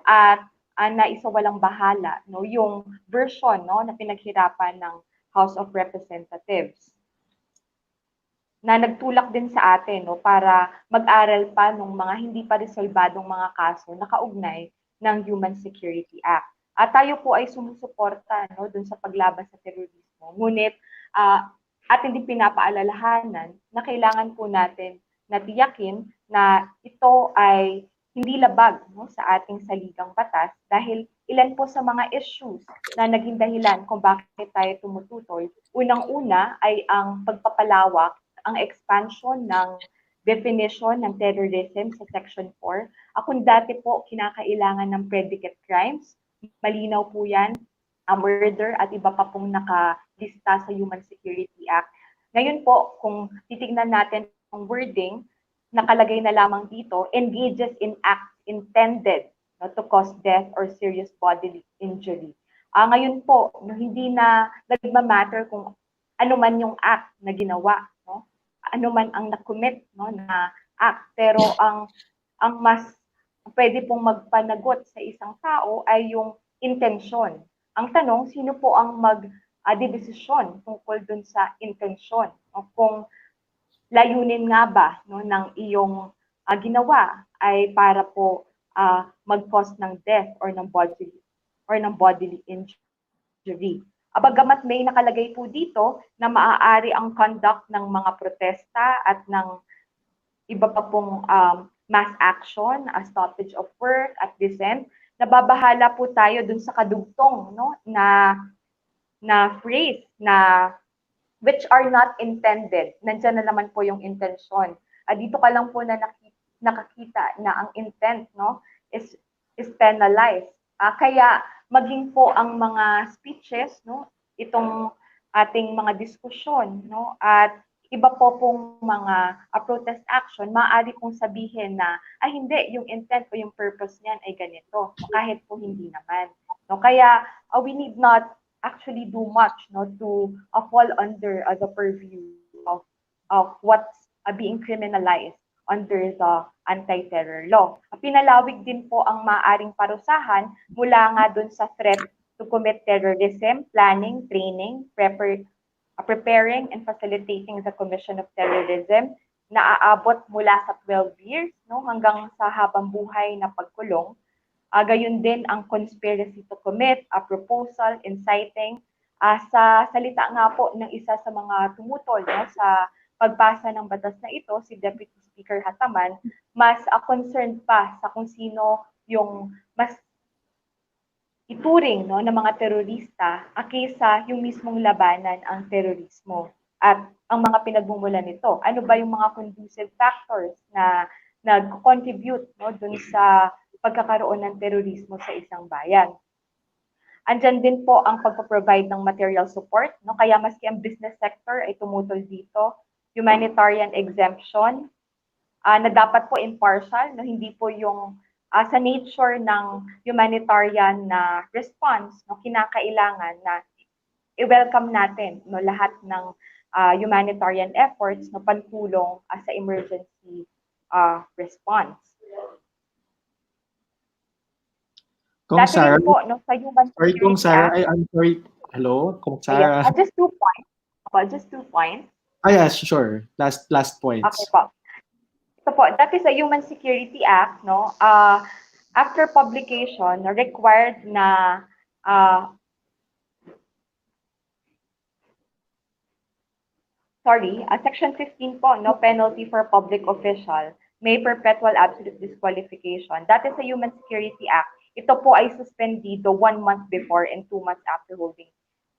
at naisawalang bahala no, yung version no, na pinaghirapan ng House of Representatives na nagtulak din sa atin no, para mag-aral pa ng mga hindi pa resolbadong mga kaso na kaugnay ng Human Security Act. At tayo po ay sumusuporta no, dun sa paglaban sa terorismo. Ngunit at hindi pinapaalalahanan na kailangan po natin na tiyakin na ito ay hindi labag no, sa ating saligang batas dahil ilan po sa mga issues na naging dahilan kung bakit tayo tumututol. Unang-una ay ang pagpapalawak, ang expansion ng definition ng terrorism sa Section 4. Kung dati po kinakailangan ng predicate crimes, malinaw po yan, murder at iba pa pong nakalista sa Human Security Act. Ngayon po, kung titignan natin ang wording, nakalagay na lamang dito, engages in acts intended to cause death or serious bodily injury. Ngayon po, hindi na nagmamatter kung ano man yung act na ginawa, no? Ano man ang na-commit no, na act. Pero ang mas pwede pong magpanagot sa isang tao ay yung intensyon. Ang tanong, sino po ang mag-desisyon tungkol dun sa intensyon? No? Kung layunin nga ba no, ng iyong ginawa ay para po mag-cause ng death or ng bodily injury. Bagamat may nakalagay po dito na maaari ang conduct ng mga protesta at ng iba pa pong mass action, stoppage of work at dissent, nababahala po tayo dun sa kadugtong no, na phrase na which are not intended. Nandiyan na naman po yung intention. Dito ka lang po na nakakita na ang intent no, is penalized. Kaya maging po ang mga speeches, no, itong ating mga diskusyon, no, at iba po pong mga protest action, maaari pong sabihin na, hindi, yung intent o yung purpose niyan ay ganito, kahit po hindi naman. No, kaya we need not actually do much no, to fall under the purview of what's being criminalized under the anti-terror law. Pinalawig din po ang maaaring parusahan mula nga dun sa threat to commit terrorism, planning, training, preparing and facilitating the commission of terrorism na aabot mula sa 12 years no, hanggang sa habang buhay na pagkulong. Gayon din ang conspiracy to commit, a proposal, inciting. Sa salita nga po ng isa sa mga tumutol no, sa pagpasa ng batas na ito, si Deputy Speaker Hataman, mas concerned pa sa kung sino yung mas ituring no, ng mga terorista kaysa yung mismong labanan ang terorismo at ang mga pinagmumulan nito. Ano ba yung mga conducive factors na nag-contribute no, dun sa pagkakaroon ng terorismo sa isang bayan. Andyan din po ang pagpo-provide ng material support, no? Kaya maski ang business sector ay tumutol dito, humanitarian exemption, na dapat po impartial, no? Hindi po yung sa nature ng humanitarian na response, no? Kinakailangan na i-welcome natin, no, lahat ng humanitarian efforts, no, pantulong sa emergency response. Kung Dati Sarah, rin po, no, sa Human sorry kung Security Sarah, Act, I'm sorry. Hello, kung ayan, Sarah. just 2 points. Just 2 points. Yes, sure. Last points. Okay po. Ito po, dati sa Human Security Act, no, after publication, required na Section 15 po, no, penalty for public official, may perpetual absolute disqualification. Dati sa Human Security Act, ito po ay suspendido 1 month before and 2 months after holding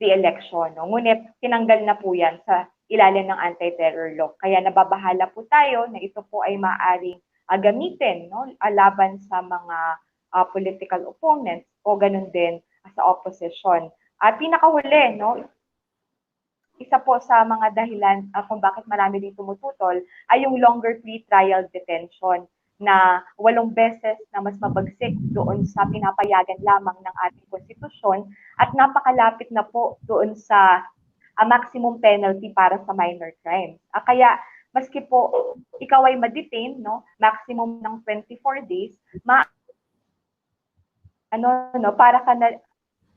the election. No? Ngunit tinanggal na po yan sa ilalim ng anti-terror law. Kaya nababahala po tayo na ito po ay maaaring gamitin, no, laban sa mga political opponents o ganun din sa opposition. At pinakahuli, no, isa po sa mga dahilan kung bakit marami dito tumututol ay yung longer pre-trial detention na 8 beses na mas mabagsik doon sa pinapayagan lamang ng ating konstitusyon at napakalapit na po doon sa maximum penalty para sa minor crimes. Kaya maski po ikaw ay ma-detain, no, maximum ng 24 days, para ka na,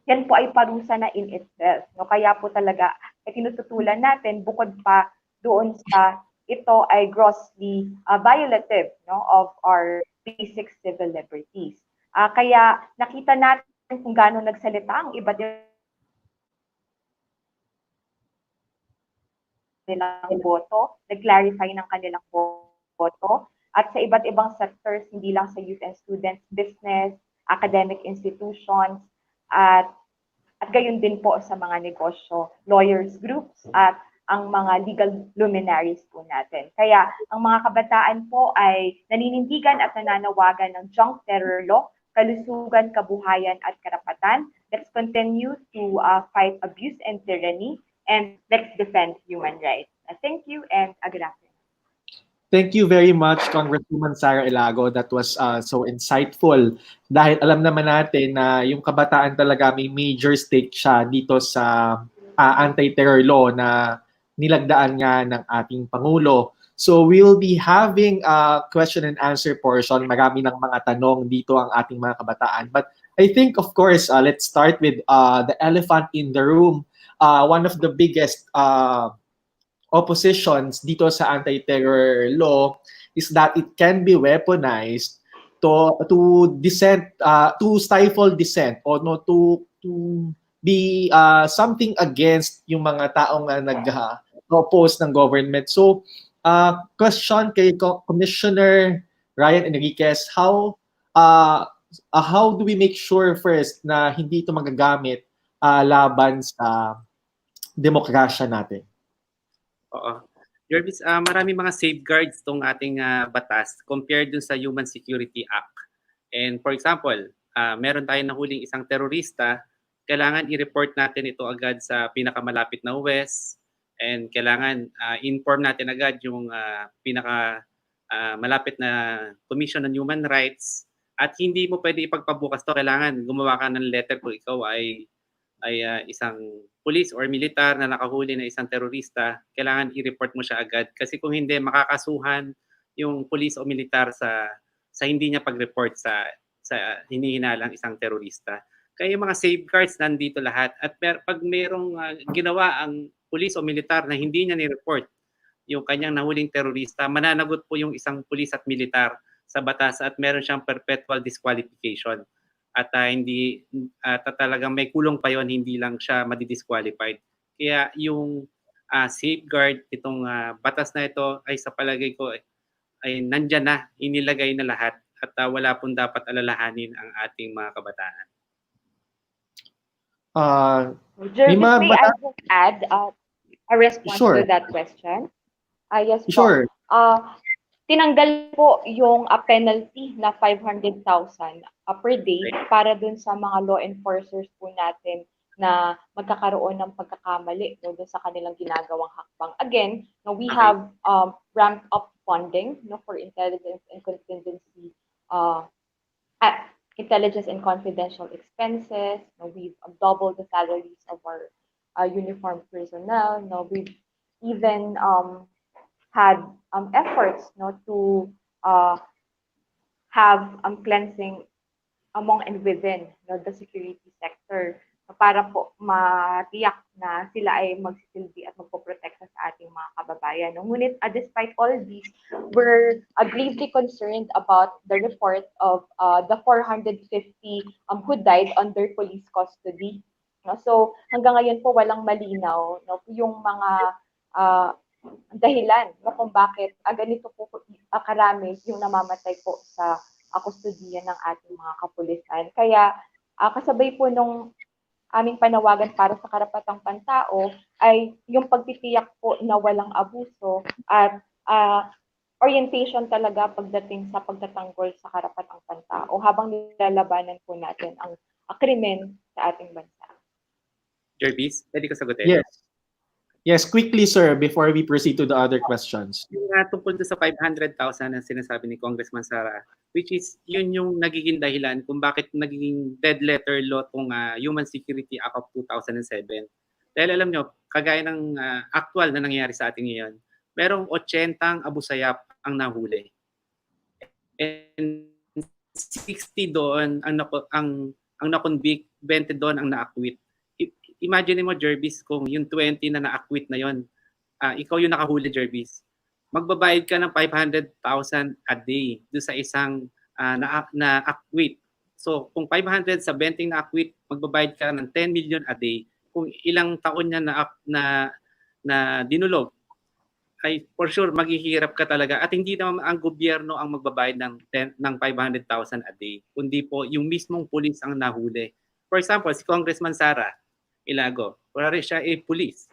yan po ay parusa na in itself. No? Kaya po talaga, tinututulan natin, bukod pa doon sa ito ay grossly violative, no, of our basic civil liberties. Kaya nakita natin kung gaano nagsalita ang iba't nilang boto, nag-clarify ng kanilang boto, at sa iba't ibang sectors, hindi lang sa youth and students, business, academic institutions, at gayon din po sa mga negosyo, lawyers groups, at ang mga legal luminaries po natin. Kaya ang mga kabataan po ay naninindigan at nananawagan ng junk terror law, kalusugan, kabuhayan at karapatan. Let's continue to fight abuse and tyranny, and let's defend human rights. Thank you and good afternoon. Thank you very much, Congresswoman Sara Ilago. That was so insightful. Dahil alam naman natin na yung kabataan talaga may major stake siya dito sa anti-terror law na nilagdaan nga ng ating Pangulo. So we'll be having a question and answer portion. Marami ng mga tanong dito ang ating mga kabataan. But I think, of course, let's start with the elephant in the room. One of the biggest oppositions dito sa anti-terror law is that it can be weaponized to dissent, to stifle dissent, or no, to be something against yung mga taong nag-oppose ng government. So question kay Commissioner Ryan Enriquez, how do we make sure first na hindi ito magagamit laban sa demokrasya natin? Oo. Jervis, marami mga safeguards tong ating batas compared dun sa Human Security Act. And for example, meron tayong nahuling isang terorista, kailangan i-report natin ito agad sa pinakamalapit na huwes, and kailangan inform natin agad yung pinakamalapit na Commission on Human Rights, at hindi mo pwede ipagpabukas to, kailangan gumawa ka ng letter kung ikaw ay isang police or militar na nakahuli na isang terorista, kailangan i-report mo siya agad. Kasi kung hindi, makakasuhan yung police o militar sa hindi niya pag-report sa hinihinalang isang terorista. Kaya yung mga safeguards nandito lahat. At pag mayroong ginawa ang police o militar na hindi niya ni-report yung kanyang nahuling terorista, mananagot po yung isang police at militar sa batas at meron siyang perpetual disqualification. At hindi talagang may kulong pa yon, hindi lang siya madi-disqualified. Kaya yung safeguard itong batas na ito ay sa palagay ko ay nandyan na, inilagay na lahat, at wala pong dapat alalahanin ang ating mga kabataan. Jervis, may I just add a response Sure. to that question? Yes, Sure. po. tinanggal po yung penalty na 500,000 per day para dun sa mga law enforcers po natin na magkakaroon ng pagkakamali no, dun sa kanilang ginagawang hakbang. Again, no, we have ramped up funding no, for intelligence and contingency intelligence and confidential expenses. No, we've doubled the salaries of our uniformed personnel. No, we've even had efforts no, to have cleansing among and within no, the security sector para po matiyak na sila ay magsisilbi at magpoprotekta sa ating mga kababayan. No? Ngunit despite all these, we're gravely concerned about the report of the 450 who died under police custody. No? So hanggang ngayon po walang malinaw no? Yung mga dahilan no? Kung bakit ganito po karami yung namamatay po sa kustodiya ng ating mga kapulisan. Kaya kasabay po nung aming panawagan para sa karapatang pantao ay yung pagtitiyak po na walang abuso at orientation talaga pagdating sa pagtatanggol sa karapatang pantao habang nilalabanan po natin ang krimen sa ating bansa. Jervis, pwede ko sagutin? Yes. Yes, quickly, sir, before we proceed to the other questions. Yung tungkol sa 500,000 na sinasabi ni Congressman Sara, which is yun yung nagiging dahilan kung bakit nagiging dead letter law tong Human Security Act of 2007. Dahil alam nyo, kagaya ng actual na nangyayari sa atin ngayon, merong 80 abusayap ang nahuli. And 60 doon ang na-convict, 20 doon ang na-acquit. Imagine mo, Jervis, kung yung 20 na na-acquit na yon, ikaw yung nakahuli, Jervis, magbabayad ka ng 500,000 a day doon sa isang na-acquit. So, kung 500 sa 20 na-acquit, magbabayad ka ng 10 million a day. Kung ilang taon niya na dinulog, ay for sure maghihirap ka talaga. At hindi naman ang gobyerno ang magbabayad ng 500,000 a day, kundi po yung mismong pulis ang nahuli. For example, si Congressman Sara Ilago, kunwari siya ay police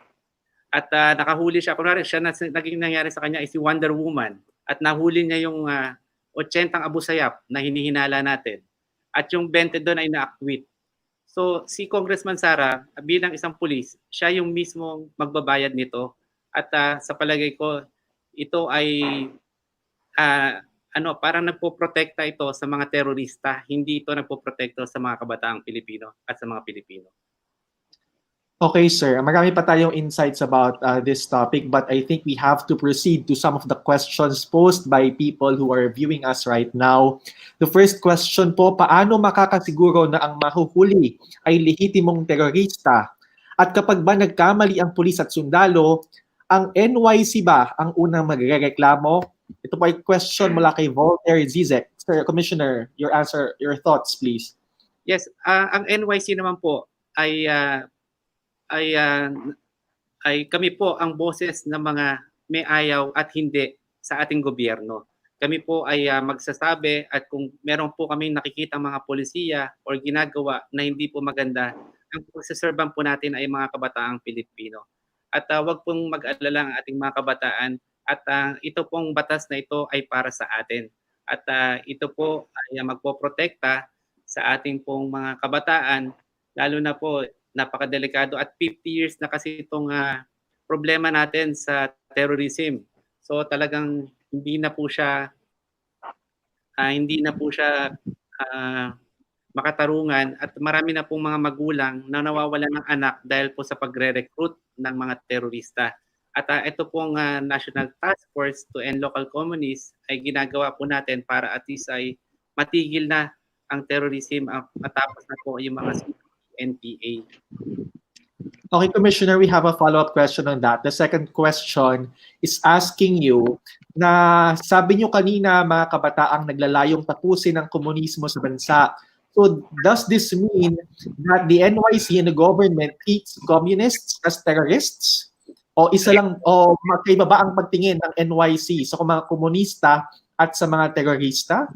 at nakahuli siya, kunwari siya naging nangyari sa kanya ay si Wonder Woman at nahuli niya yung 80 abusayap na hinihinala natin at yung 20 doon ay na-acquit. So si Congressman Sara bilang isang police, siya yung mismong magbabayad nito at sa palagay ko ito ay parang nagpoprotekta ito sa mga terorista, hindi ito nagpoprotekta sa mga kabataang Pilipino at sa mga Pilipino. Okay, sir. Marami pa tayong insights about this topic, but I think we have to proceed to some of the questions posed by people who are viewing us right now. The first question po, paano makakasiguro na ang mahuhuli ay lehitimong terorista? At kapag ba nagkamali ang pulis at sundalo, ang NYC ba ang unang magrereklamo? Ito po ay question mula kay Voltaire Zizek. Sir, Commissioner, your answer, your thoughts, please. Yes, ang NYC naman po ay kami po ang boses ng mga may ayaw at hindi sa ating gobyerno. Kami po ay magsasabi at kung meron po kaming nakikita mga polisiya o ginagawa na hindi po maganda, ang pagsaserban po natin ay mga kabataang Pilipino. At wag pong mag-alala ang ating mga kabataan at ito pong batas na ito ay para sa atin. At ito po ay magpoprotekta sa ating pong mga kabataan, lalo na po napakadelikado at 50 years na kasi itong problema natin sa terrorism. So talagang hindi na po siya makatarungan at marami na pong mga magulang na nawawalan ng anak dahil po sa pagre-recruit ng mga terorista. At ito pong National Task Force to End Local Communists ay ginagawa po natin para at least ay matigil na ang terrorism matapos na po yung mga NPA. Okay, Commissioner, we have a follow-up question on that. The second question is asking you na sabi nyo kanina mga kabataang naglalayong tapusin ang komunismo sa bansa. So does this mean that the NYC and the government treats communists as terrorists? O isa lang, o magkaiba ba ang pagtingin ng NYC sa mga komunista at sa mga terorista?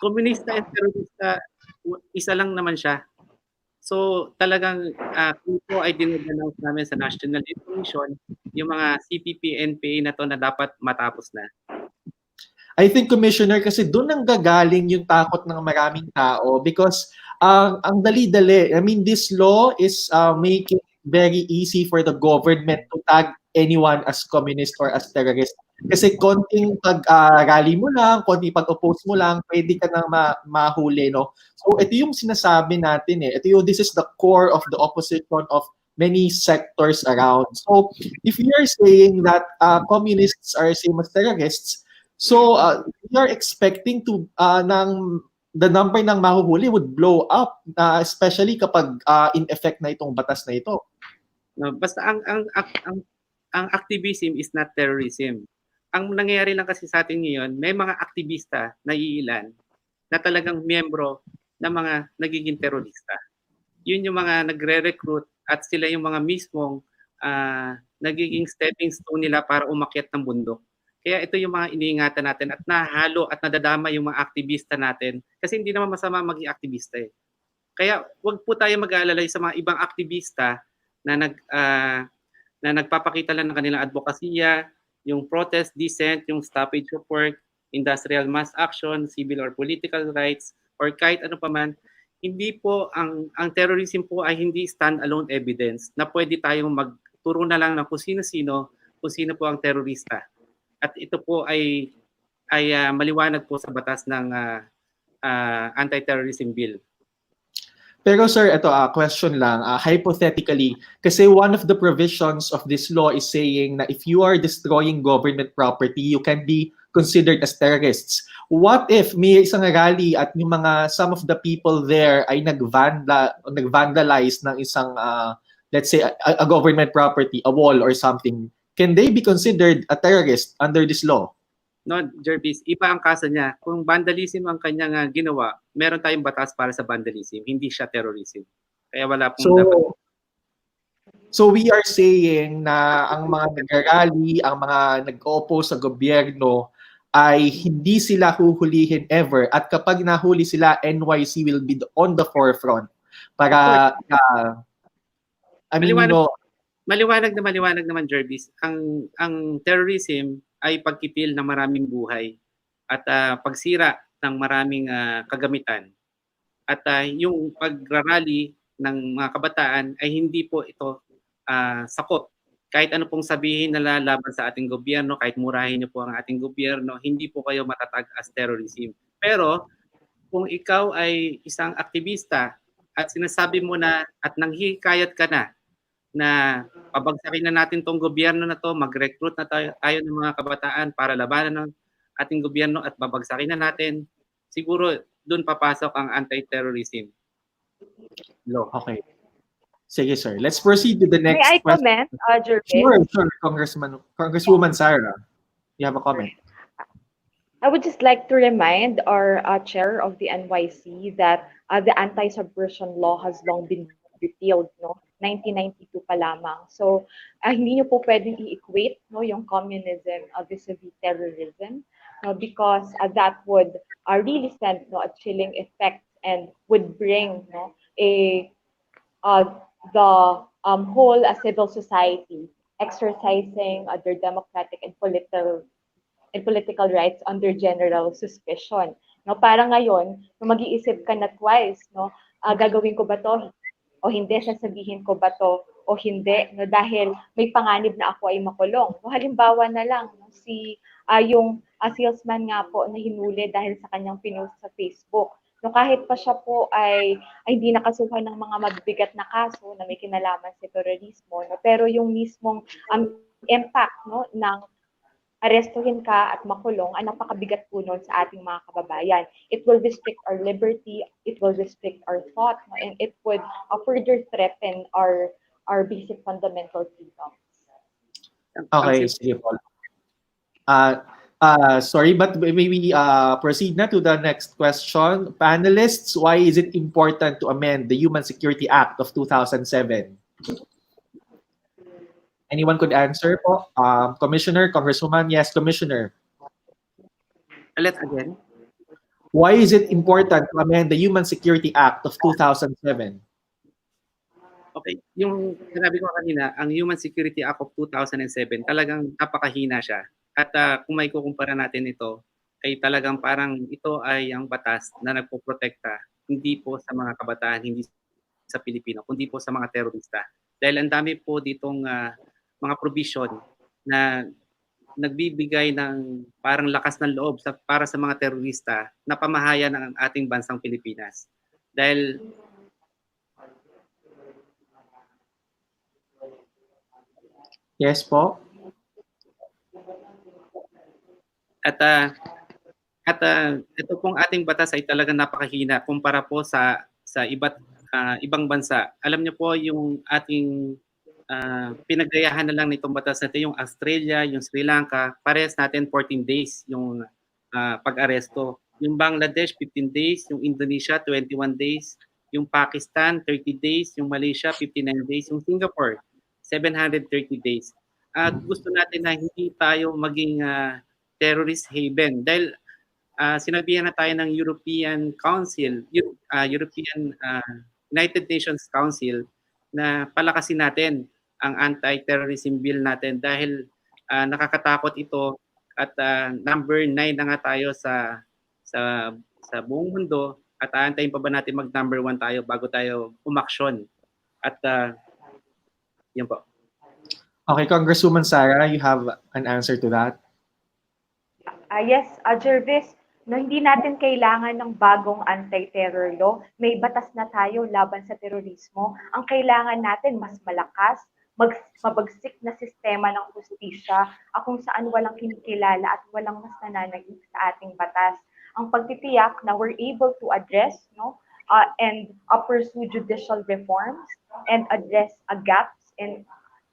Komunista at terorista, isa lang naman siya. So talagang ito ay dinadanaw namin sa National Information yung mga CPP, NPA na to na dapat matapos na. I think, Commissioner, kasi doon ang gagaling yung takot ng maraming tao because ang dali-dali. I mean, this law is making it very easy for the government to tag anyone as communist or as terrorist. Kasi konting pag-rally mo lang, konting pag-oppose mo lang, pwede ka nang mahuli, no? So, ito yung sinasabi natin eh. This is the core of the opposition of many sectors around. So, if you are saying that communists are same as terrorists, so we are expecting to the number ng mahuhuli would blow up, especially kapag in effect na itong batas na ito. No, basta ang activism is not terrorism. Ang nangyayari lang kasi sa atin ngayon, may mga aktivista na iilan na talagang miyembro ng mga nagiging terorista. Yun yung mga nagre-recruit at sila yung mga mismong nagiging stepping stone nila para umakyat ng bundok. Kaya ito yung mga iniingatan natin at nahalo at nadadama yung mga aktivista natin kasi hindi naman masama maging aktivista eh. Kaya wag po tayo mag-aalala sa mga ibang aktivista na nagpapakita lang ng kanilang advokasya, yung protest, dissent, yung stoppage of work, industrial mass action, civil or political rights, or kahit ano pa man, hindi po ang terrorism po ay hindi stand-alone evidence na pwede tayong magturo na lang ng kung sino po ang terorista. At ito po ay maliwanag po sa batas ng Anti-Terrorism Bill. Pero sir, ito question lang, hypothetically, kasi one of the provisions of this law is saying na if you are destroying government property, you can be considered as terrorists. What if may isang rally at yung some of the people there ay nagvandalize ng isang let's say a government property, a wall or something? Can they be considered a terrorist under this law? No, Jervis, iba ang kaso niya. Kung vandalism ang kanyang ginawa, meron tayong batas para sa vandalism, hindi siya terrorism. Kaya wala pong dapat. So we are saying na ang mga nag-rally, ang mga nag-oppose sa gobyerno ay hindi sila huhulihin ever at kapag nahuli sila, NYC will be on the forefront para Maliwanag naman, Jervis. Ang terrorism ay pagkipil ng maraming buhay at pagsira ng maraming kagamitan. At yung pagrarally ng mga kabataan ay hindi po ito sakop. Kahit ano pong sabihin na laban sa ating gobyerno, kahit murahin niyo po ang ating gobyerno, hindi po kayo matatag as terrorism. Pero kung ikaw ay isang aktivista at sinasabi mo na at nanghihikayat ka na pabagsakin na natin tong gobyerno na to, mag-recruit na tayo ng mga kabataan para labanan ng ating gobyerno at babagsakin na natin, siguro doon papasok ang anti-terrorism law. Okay. Sige, sir. Let's proceed to the next May I question. comment, Jervis? Sure. Congresswoman Sarah, you have a comment. I would just like to remind our chair of the NYC that the anti-subversion law has long been repealed, no? 1992 pa lamang. So, hindi nyo po pwedeng i-equate yung communism vis-a-vis terrorism, because that would really send a chilling effect and would bring the whole civil society exercising their democratic and political rights under general suspicion. Parang ngayon, mag-iisip ka na twice, gagawin ko ba to o hindi, sasabihin ko ba to o hindi, dahil may panganib na ako ay makulong. Halimbawa na lang, yung salesman nga po na hinuli dahil sa kanyang pinost sa Facebook. Kahit pa siya po ay hindi nakasuhan ng mga mabibigat na kaso na may kinalaman sa terorismo, pero yung mismong impact ng arestuhin ka at makulong ay napakabigat po nun sa ating mga kababayan. It will restrict our liberty, it will restrict our thought, and it would further threaten our basic fundamental freedoms. Okay, sige po. Sorry, but maybe proceed na to the next question. Panelists, why is it important to amend the Human Security Act of 2007? Anyone could answer po? Commissioner, Congresswoman, yes, Commissioner. Let's again. Why is it important to amend the Human Security Act of 2007? Okay, yung sinabi ko kanina, ang Human Security Act of 2007, talagang napakahina siya. At kung may kukumpara natin ito ay talagang parang ito ay ang batas na nagpoprotekta hindi po sa mga kabataan, hindi sa Pilipino, kundi po sa mga terorista. Dahil ang dami po ditong mga provision na nagbibigay ng parang lakas ng loob para sa mga terorista na pamahayan ng ating bansang Pilipinas. Dahil Yes po. at ito pong ating batas ay talagang napakahina kumpara po sa ibang bansa. Alam niyo po yung ating pinaggayahan na lang nitong batas natin, yung Australia, yung Sri Lanka, parehas natin 14 days yung pag-aresto. Yung Bangladesh, 15 days. Yung Indonesia, 21 days. Yung Pakistan, 30 days. Yung Malaysia, 59 days. Yung Singapore, 730 days. At gusto natin na hindi tayo maging terrorist haven dahil sinabihan na tayo ng European Council, European United Nations Council na palakasin natin ang anti-terrorism bill natin dahil nakakatakot ito at number 9 na nga tayo sa buong mundo at aantayin pa ba natin mag number 1 tayo bago tayo umaksyon. At yun po. Okay, Congresswoman Sara, you have an answer to that? Yes, Jervis, no, hindi natin kailangan ng bagong anti-terror law. May batas na tayo laban sa terorismo. Ang kailangan natin mas malakas, mabagsik na sistema ng hustisya kung saan walang kinikilala at walang mas nananahimik sa ating batas. Ang pagtitiyak na we're able to address and pursue judicial reforms and address gaps in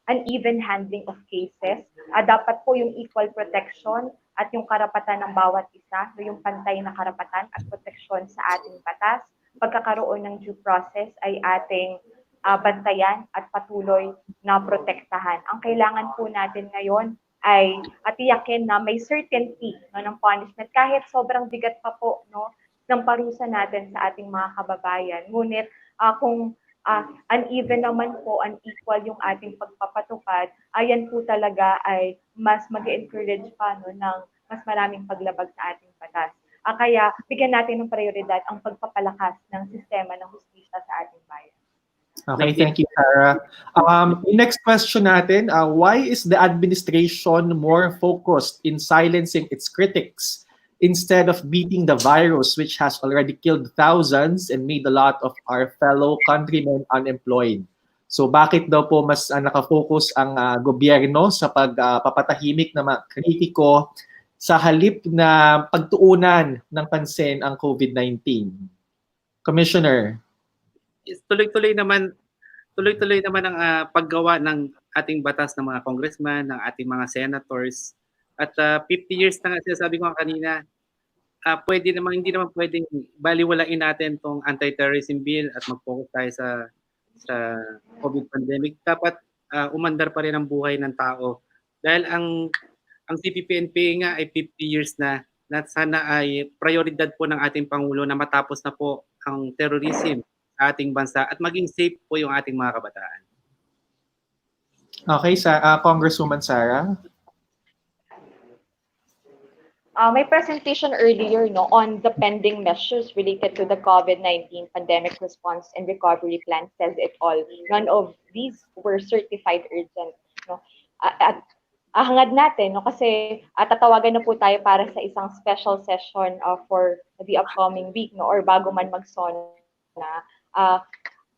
uneven handling of cases. Dapat po yung equal protection at yung karapatan ng bawat isa, yung pantay na karapatan at proteksyon sa ating batas. Pagkakaroon ng due process ay ating bantayan at patuloy na protektahan. Ang kailangan po natin ngayon ay tiyakin na may certainty ng punishment kahit sobrang bigat pa po ng parusa natin sa ating mga kababayan. Ngunit kung uneven naman po, unequal yung ating pagpapatupad, ayan po talaga ay mas mag-encourage pa ng mas maraming paglabag sa ating batas. Kaya bigyan natin ng prioridad ang pagpapalakas ng sistema ng hustisya sa ating bayan. Okay, thank you, Sarah. Next question natin, why is the administration more focused in silencing its critics instead of beating the virus which has already killed thousands and made a lot of our fellow countrymen unemployed? So bakit daw po mas nakafocus ang gobyerno sa pagpapatahimik ng mga kritiko sa halip na pagtuunan ng pansin ang COVID-19? Commissioner. Tuloy-tuloy naman ang paggawa ng ating batas ng mga congressman, ng ating mga senators. At 50 years na nga sinasabi ko kanina, hindi naman pwedeng baliwalain natin tong anti-terrorism bill at mag-focus tayo sa COVID pandemic. Dapat umandar pa rin ang buhay ng tao. Dahil ang CPP-NPA nga ay 50 years na sana ay prioridad po ng ating Pangulo na matapos na po ang terrorism sa ating bansa at maging safe po yung ating mga kabataan. Okay, Congresswoman Sara. My presentation earlier on the pending measures related to the COVID-19 pandemic response and recovery plan says it all. None of these were certified urgent. At hangad natin kasi tatawagan na po tayo para sa isang special session for the upcoming week or bago man mag-SONA.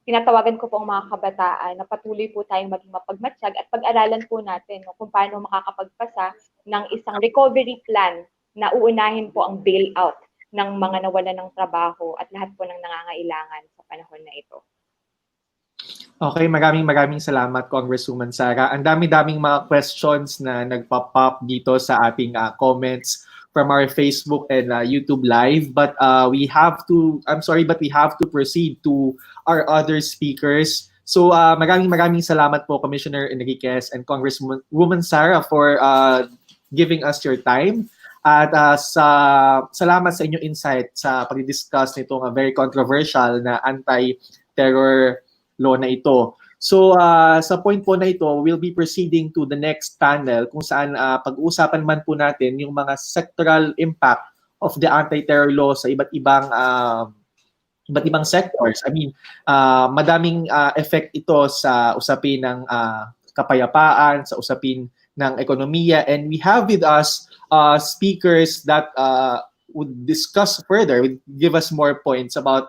Tinatawagan ko po ang mga kabataan na patuloy po tayong maging mapagmatsyag at pag-aralan po natin kung paano makakapagpasa ng isang recovery plan na uunahin po ang bailout ng mga nawalan ng trabaho at lahat po ng nangangailangan sa panahon na ito. Okay, maraming salamat, Congresswoman Sara. Ang dami-daming mga questions na nagpop up dito sa ating comments from our Facebook and YouTube Live. But we have to proceed to our other speakers. So maraming salamat po, Commissioner Enriquez and Congresswoman Sara for giving us your time. At salamat sa inyong insight sa pag-discuss nitong very controversial na anti-terror law na ito. So sa point po na ito, we'll be proceeding to the next panel kung saan pag-uusapan man po natin yung mga sectoral impact of the anti-terror law sa iba't ibang sectors. I mean, madaming effect ito sa usapin ng kapayapaan, sa usapin ng ekonomiya, and we have with us speakers that would discuss further, would give us more points about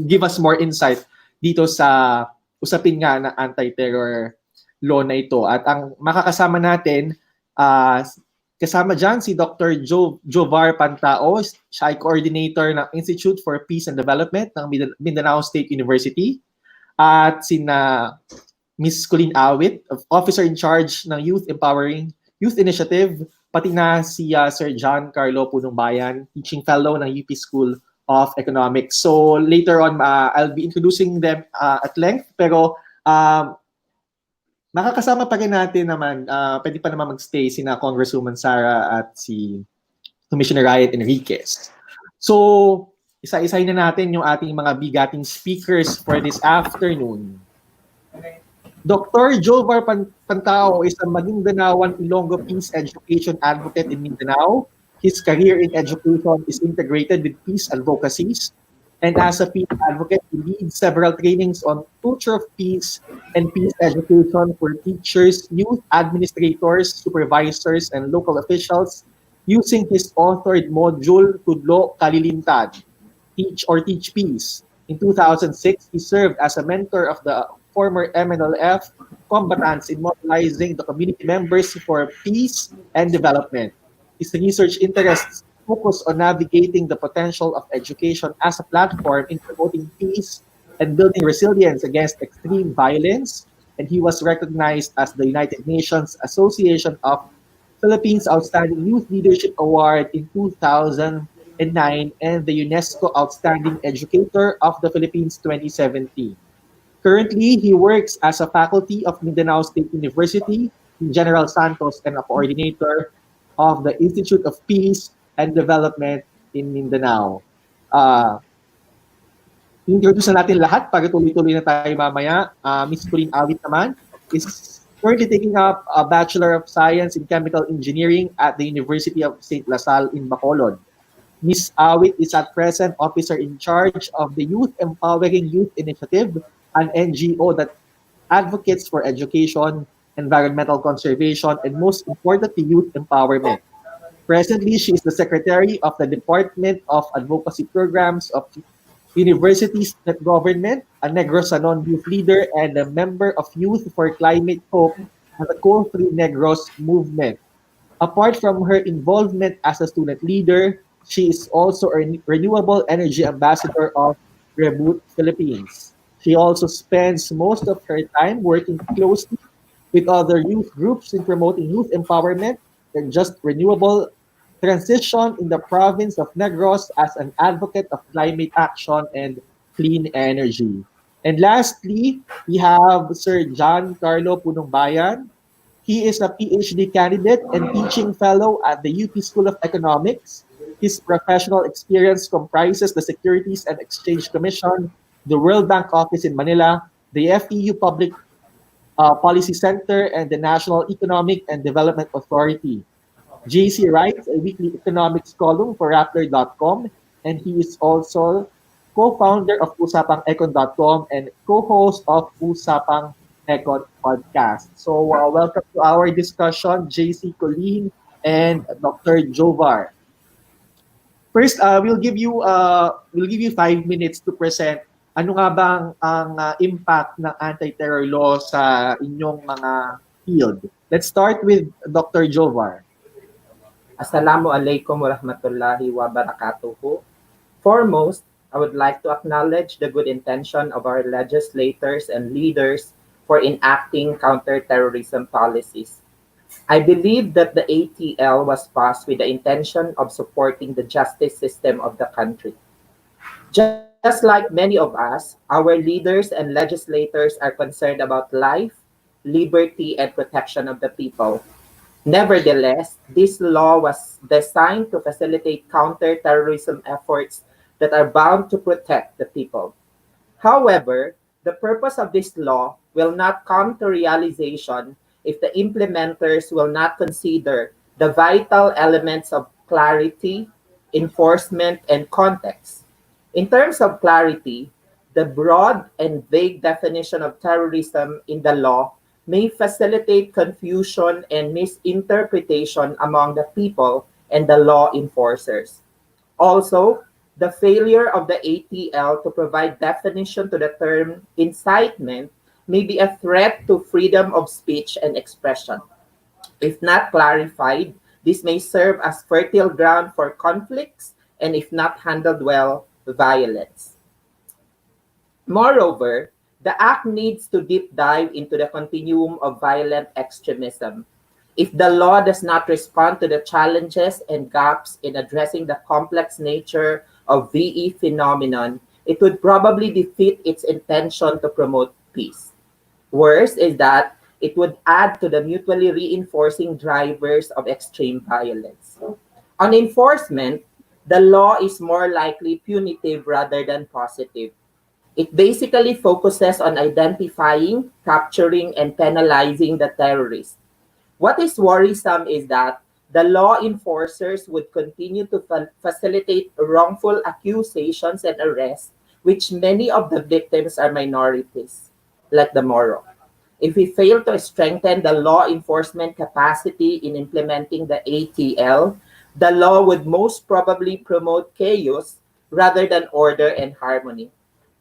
give us more insight dito sa usapin nga ng anti-terror law na ito. At ang makakasama natin, kasama dyan si Dr. Jovar Pantao. Siya ay coordinator ng Institute for Peace and Development ng Mindanao State University. At sina Ms. Colleen Awit, Officer in Charge ng Youth Empowering Youth Initiative, pati na si Sir John Carlo Punongbayan, Teaching Fellow ng UP School of Economics. So later on, I'll be introducing them at length, pero makakasama pa rin natin naman, pwede pa naman magstay sina Congresswoman Sara at si Commissioner Riot Enriquez. So, isa-isahin na natin yung ating mga bigating speakers for this afternoon. Dr. Jovar Pantao is a Magindanaoan Ilonggo Peace Education Advocate in Mindanao. His career in education is integrated with peace advocacies. And as a peace advocate, he leads several trainings on culture of peace and peace education for teachers, youth administrators, supervisors, and local officials using his authored module, Tudlo Kalilintad, Teach Peace. In 2006, he served as a mentor of the former MNLF combatants in mobilizing the community members for peace and development. His research interests focus on navigating the potential of education as a platform in promoting peace and building resilience against extreme violence. And he was recognized as the United Nations Association of Philippines Outstanding Youth Leadership Award in 2009 and the UNESCO Outstanding Educator of the Philippines 2017. Currently, he works as a faculty of Mindanao State University in General Santos and a coordinator of the Institute of Peace and Development in Mindanao. Introduce na natin lahat para tuloy-tuloy na tayo mamaya. Ms. Colleen Awit naman is currently taking up a Bachelor of Science in Chemical Engineering at the University of St. Lasal in Bacolod. Ms. Awit is at present Officer in Charge of the Youth Empowering Youth Initiative, an NGO that advocates for education, environmental conservation, and most importantly, youth empowerment. Presently, she is the Secretary of the Department of Advocacy Programs of University Student Government, a Negros Sanon youth leader, and a member of Youth for Climate Hope and the Co-3 Negros movement. Apart from her involvement as a student leader, she is also a renewable energy ambassador of Reboot Philippines. She also spends most of her time working closely with other youth groups in promoting youth empowerment and just renewable transition in the province of Negros as an advocate of climate action and clean energy. And lastly, we have Sir John Carlo Punongbayan. He is a PhD candidate and teaching fellow at the UP School of Economics. His professional experience comprises the Securities and Exchange Commission, the World Bank Office in Manila, the FEU Public Policy Center, and the National Economic and Development Authority. JC writes a weekly economics column for Rappler.com, and he is also co-founder of UsapangEcon.com and co-host of Usapang Econ podcast. So welcome to our discussion, JC, Colleen, and Dr. Jovar. First, we'll give you 5 minutes to present ano nga bang ang impact ng anti-terror law sa inyong mga field. Let's start with Dr. Jovar. Assalamualaikum warahmatullahi wabarakatuh. Foremost, I would like to acknowledge the good intention of our legislators and leaders for enacting counterterrorism policies. I believe that the ATL was passed with the intention of supporting the justice system of the country. Just like many of us, our leaders and legislators are concerned about life, liberty, and protection of the people. Nevertheless, this law was designed to facilitate counter-terrorism efforts that are bound to protect the people. However, the purpose of this law will not come to realization if the implementers will not consider the vital elements of clarity, enforcement, and context. In terms of clarity, the broad and vague definition of terrorism in the law may facilitate confusion and misinterpretation among the people and the law enforcers. Also, the failure of the ATL to provide definition to the term incitement may be a threat to freedom of speech and expression. If not clarified, this may serve as fertile ground for conflicts and, if not handled well, violence. Moreover, the Act needs to deep dive into the continuum of violent extremism. If the law does not respond to the challenges and gaps in addressing the complex nature of VE phenomenon, it would probably defeat its intention to promote peace. Worse is that it would add to the mutually reinforcing drivers of extreme violence. On enforcement, the law is more likely punitive rather than positive. It basically focuses on identifying, capturing, and penalizing the terrorists. What is worrisome is that the law enforcers would continue to facilitate wrongful accusations and arrests, which many of the victims are minorities, like the Moro. If we fail to strengthen the law enforcement capacity in implementing the ATL, the law would most probably promote chaos rather than order and harmony.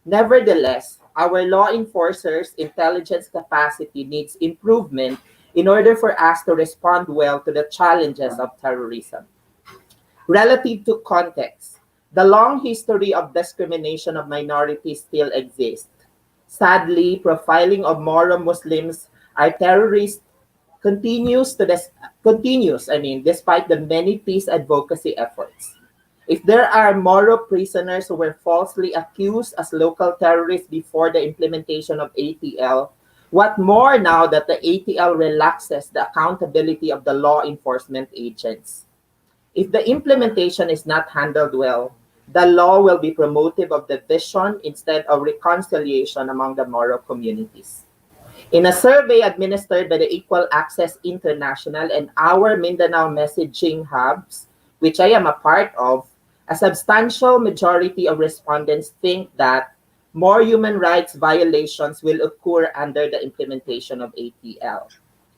Nevertheless, our law enforcers' intelligence capacity needs improvement in order for us to respond well to the challenges of terrorism. Relative to context, the long history of discrimination of minorities still exists. Sadly, profiling of Moro Muslims are terrorists despite the many peace advocacy efforts. If there are Moro prisoners who were falsely accused as local terrorists before the implementation of ATL, what more now that the ATL relaxes the accountability of the law enforcement agents? If the implementation is not handled well, the law will be promotive of division instead of reconciliation among the Moro communities. In a survey administered by the Equal Access International and our Mindanao messaging hubs, which I am a part of, a substantial majority of respondents think that more human rights violations will occur under the implementation of ATL.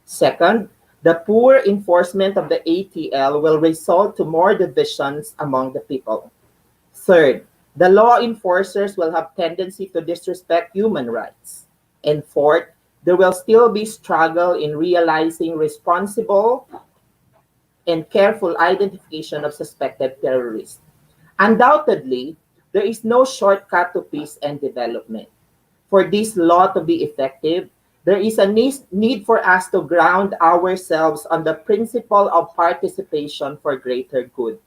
Second, the poor enforcement of the ATL will result to more divisions among the people. Third, the law enforcers will have tendency to disrespect human rights. And fourth, there will still be struggle in realizing responsible and careful identification of suspected terrorists. Undoubtedly, there is no shortcut to peace and development. For this law to be effective, there is a need for us to ground ourselves on the principle of participation for greater good.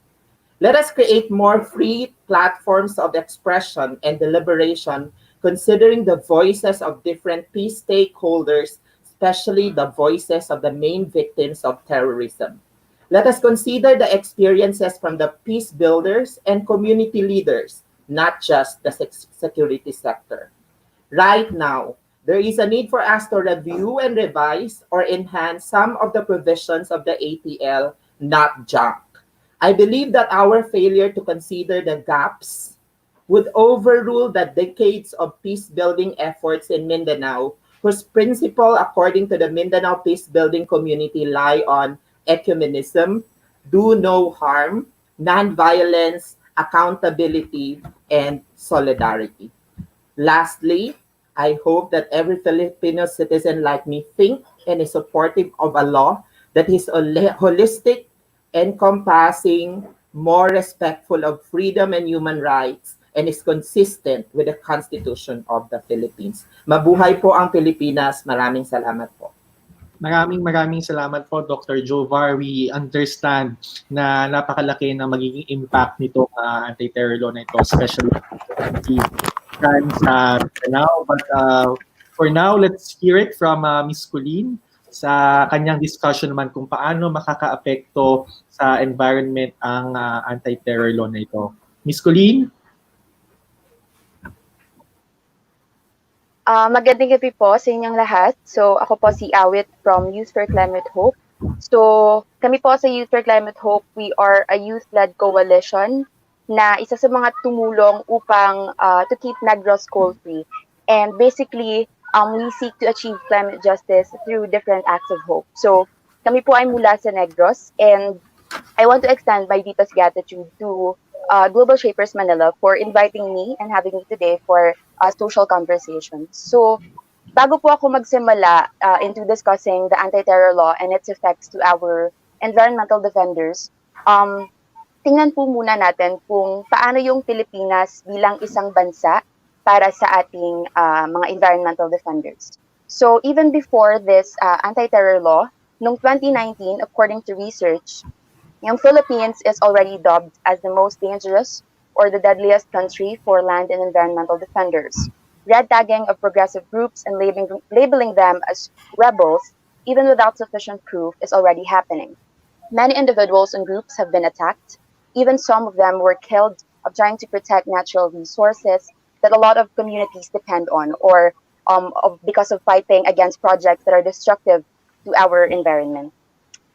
Let us create more free platforms of expression and deliberation, considering the voices of different peace stakeholders, especially the voices of the main victims of terrorism. Let us consider the experiences from the peace builders and community leaders, not just the security sector. Right now, there is a need for us to review and revise or enhance some of the provisions of the ATL, not junk. I believe that our failure to consider the gaps would overrule the decades of peace-building efforts in Mindanao, whose principle, according to the Mindanao peace-building community, lie on ecumenism, do no harm, non-violence, accountability, and solidarity. Lastly, I hope that every Filipino citizen like me think and is supportive of a law that is holistic, encompassing, more respectful of freedom and human rights, and is consistent with the Constitution of the Philippines. Mabuhay po ang Pilipinas. Maraming salamat po. Maraming salamat po, Dr. Jovar. We understand na napakalaki na magiging impact nito anti-terror law na ito, especially sa Mindanao. But for now, let's hear it from Ms. Colleen sa kanyang discussion naman kung paano makakaapekto sa environment ang anti-terror law na ito. Ms. Colleen? Magandang gabi po sa inyong lahat. So ako po si Awit from Youth for Climate Hope. So, kami po sa Youth for Climate Hope, we are a youth-led coalition na isa sa mga tumulong upang to keep Negros coal-free. And basically, we seek to achieve climate justice through different acts of hope. So, kami po ay mula sa Negros, and I want to extend my deepest gratitude to Global Shapers Manila for inviting me and having me today for social conversations. So, bago po ako magsimula into discussing the anti-terror law and its effects to our environmental defenders, tingnan po muna natin kung paano yung Pilipinas bilang isang bansa para sa ating mga environmental defenders. So even before this anti-terror law, noong 2019, according to research, yung Philippines is already dubbed as the most dangerous or the deadliest country for land and environmental defenders. Red tagging of progressive groups and labeling them as rebels, even without sufficient proof, is already happening. Many individuals and groups have been attacked. Even some of them were killed of trying to protect natural resources that a lot of communities depend on, or because of fighting against projects that are destructive to our environment.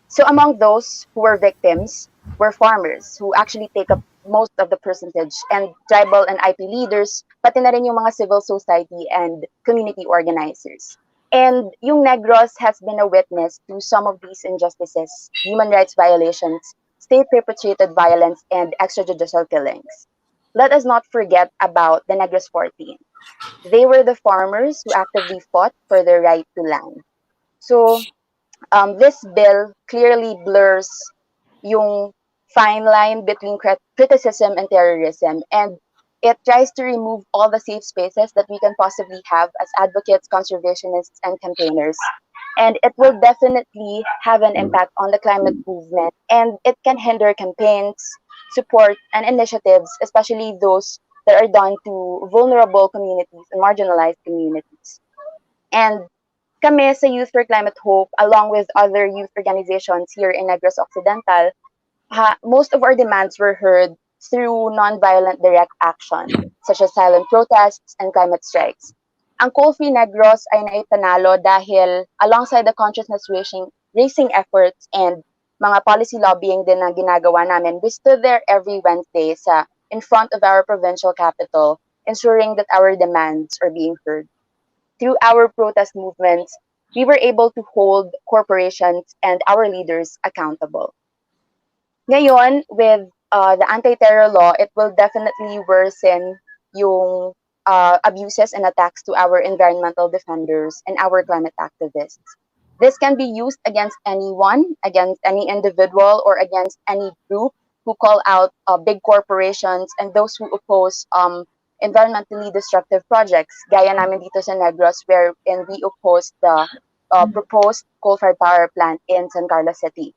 So among those who were victims were farmers who actually take up most of the percentage, and tribal and IP leaders, pati na rin yung mga civil society and community organizers. And yung Negros has been a witness to some of these injustices, human rights violations, state-perpetrated violence, and extrajudicial killings. Let us not forget about the Negros 14. They were the farmers who actively fought for their right to land. So this bill clearly blurs yung fine line between criticism and terrorism, and it tries to remove all the safe spaces that we can possibly have as advocates, conservationists, and campaigners. And it will definitely have an impact on the climate movement, and it can hinder campaigns, support, and initiatives, especially those that are done to vulnerable communities and marginalized communities. And kami sa Youth for Climate Hope, along with other youth organizations here in Negros Occidental, most of our demands were heard through nonviolent direct action, such as silent protests and climate strikes. Ang Coal-Free Negros ay naipanalo dahil alongside the consciousness raising efforts and mga policy lobbying din na ginagawa namin, we stood there every Wednesday in front of our provincial capital, ensuring that our demands are being heard. Through our protest movements, we were able to hold corporations and our leaders accountable. Ngayon, with the anti-terror law, it will definitely worsen yung abuses and attacks to our environmental defenders and our climate activists. This can be used against anyone, against any individual, or against any group who call out big corporations and those who oppose environmentally destructive projects, gaya namin dito sa Negros, wherein we oppose the proposed coal-fired power plant in San Carlos City.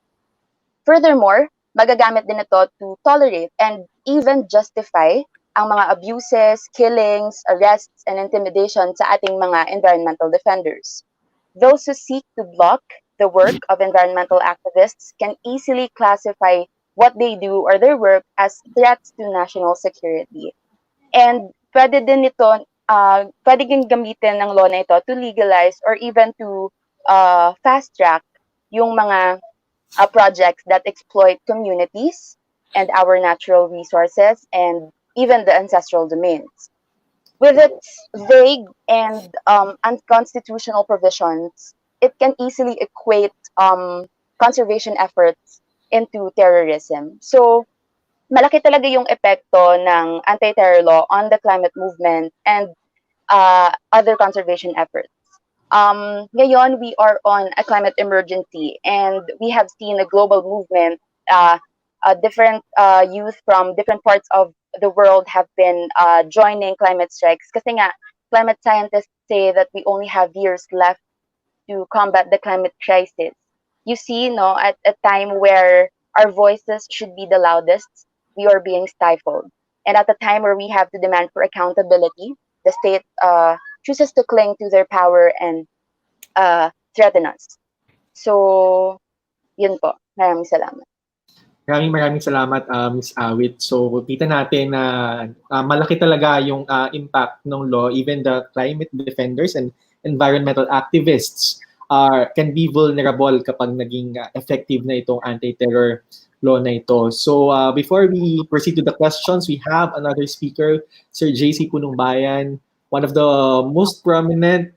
Furthermore, magagamit din ito to tolerate and even justify ang mga abuses, killings, arrests, and intimidation sa ating mga environmental defenders. Those who seek to block the work of environmental activists can easily classify what they do or their work as threats to national security. And pwede din ito, pwede din gamitin ng law na ito to legalize or even to fast-track yung mga projects that exploit communities and our natural resources and even the ancestral domains. With its vague and unconstitutional provisions, it can easily equate conservation efforts into terrorism. So, malaki talaga yung epekto ng anti-terror law on the climate movement and other conservation efforts. Ngayon, we are on a climate emergency, and we have seen a global movement. Different youth from different parts of the world have been joining climate strikes. Kasi nga, climate scientists say that we only have years left to combat the climate crisis. You see, no, at a time where our voices should be the loudest, we are being stifled. And at a time where we have to demand for accountability, the state chooses to cling to their power and threaten us. So, yun po. Maraming salamat. Maraming salamat, Ms. Awit. So, kita natin na malaki talaga yung impact ng law, even the climate defenders and environmental activists can be vulnerable kapag naging effective na itong anti-terror law na ito. So before we proceed to the questions, we have another speaker, Sir JC Punungbayan, one of the most prominent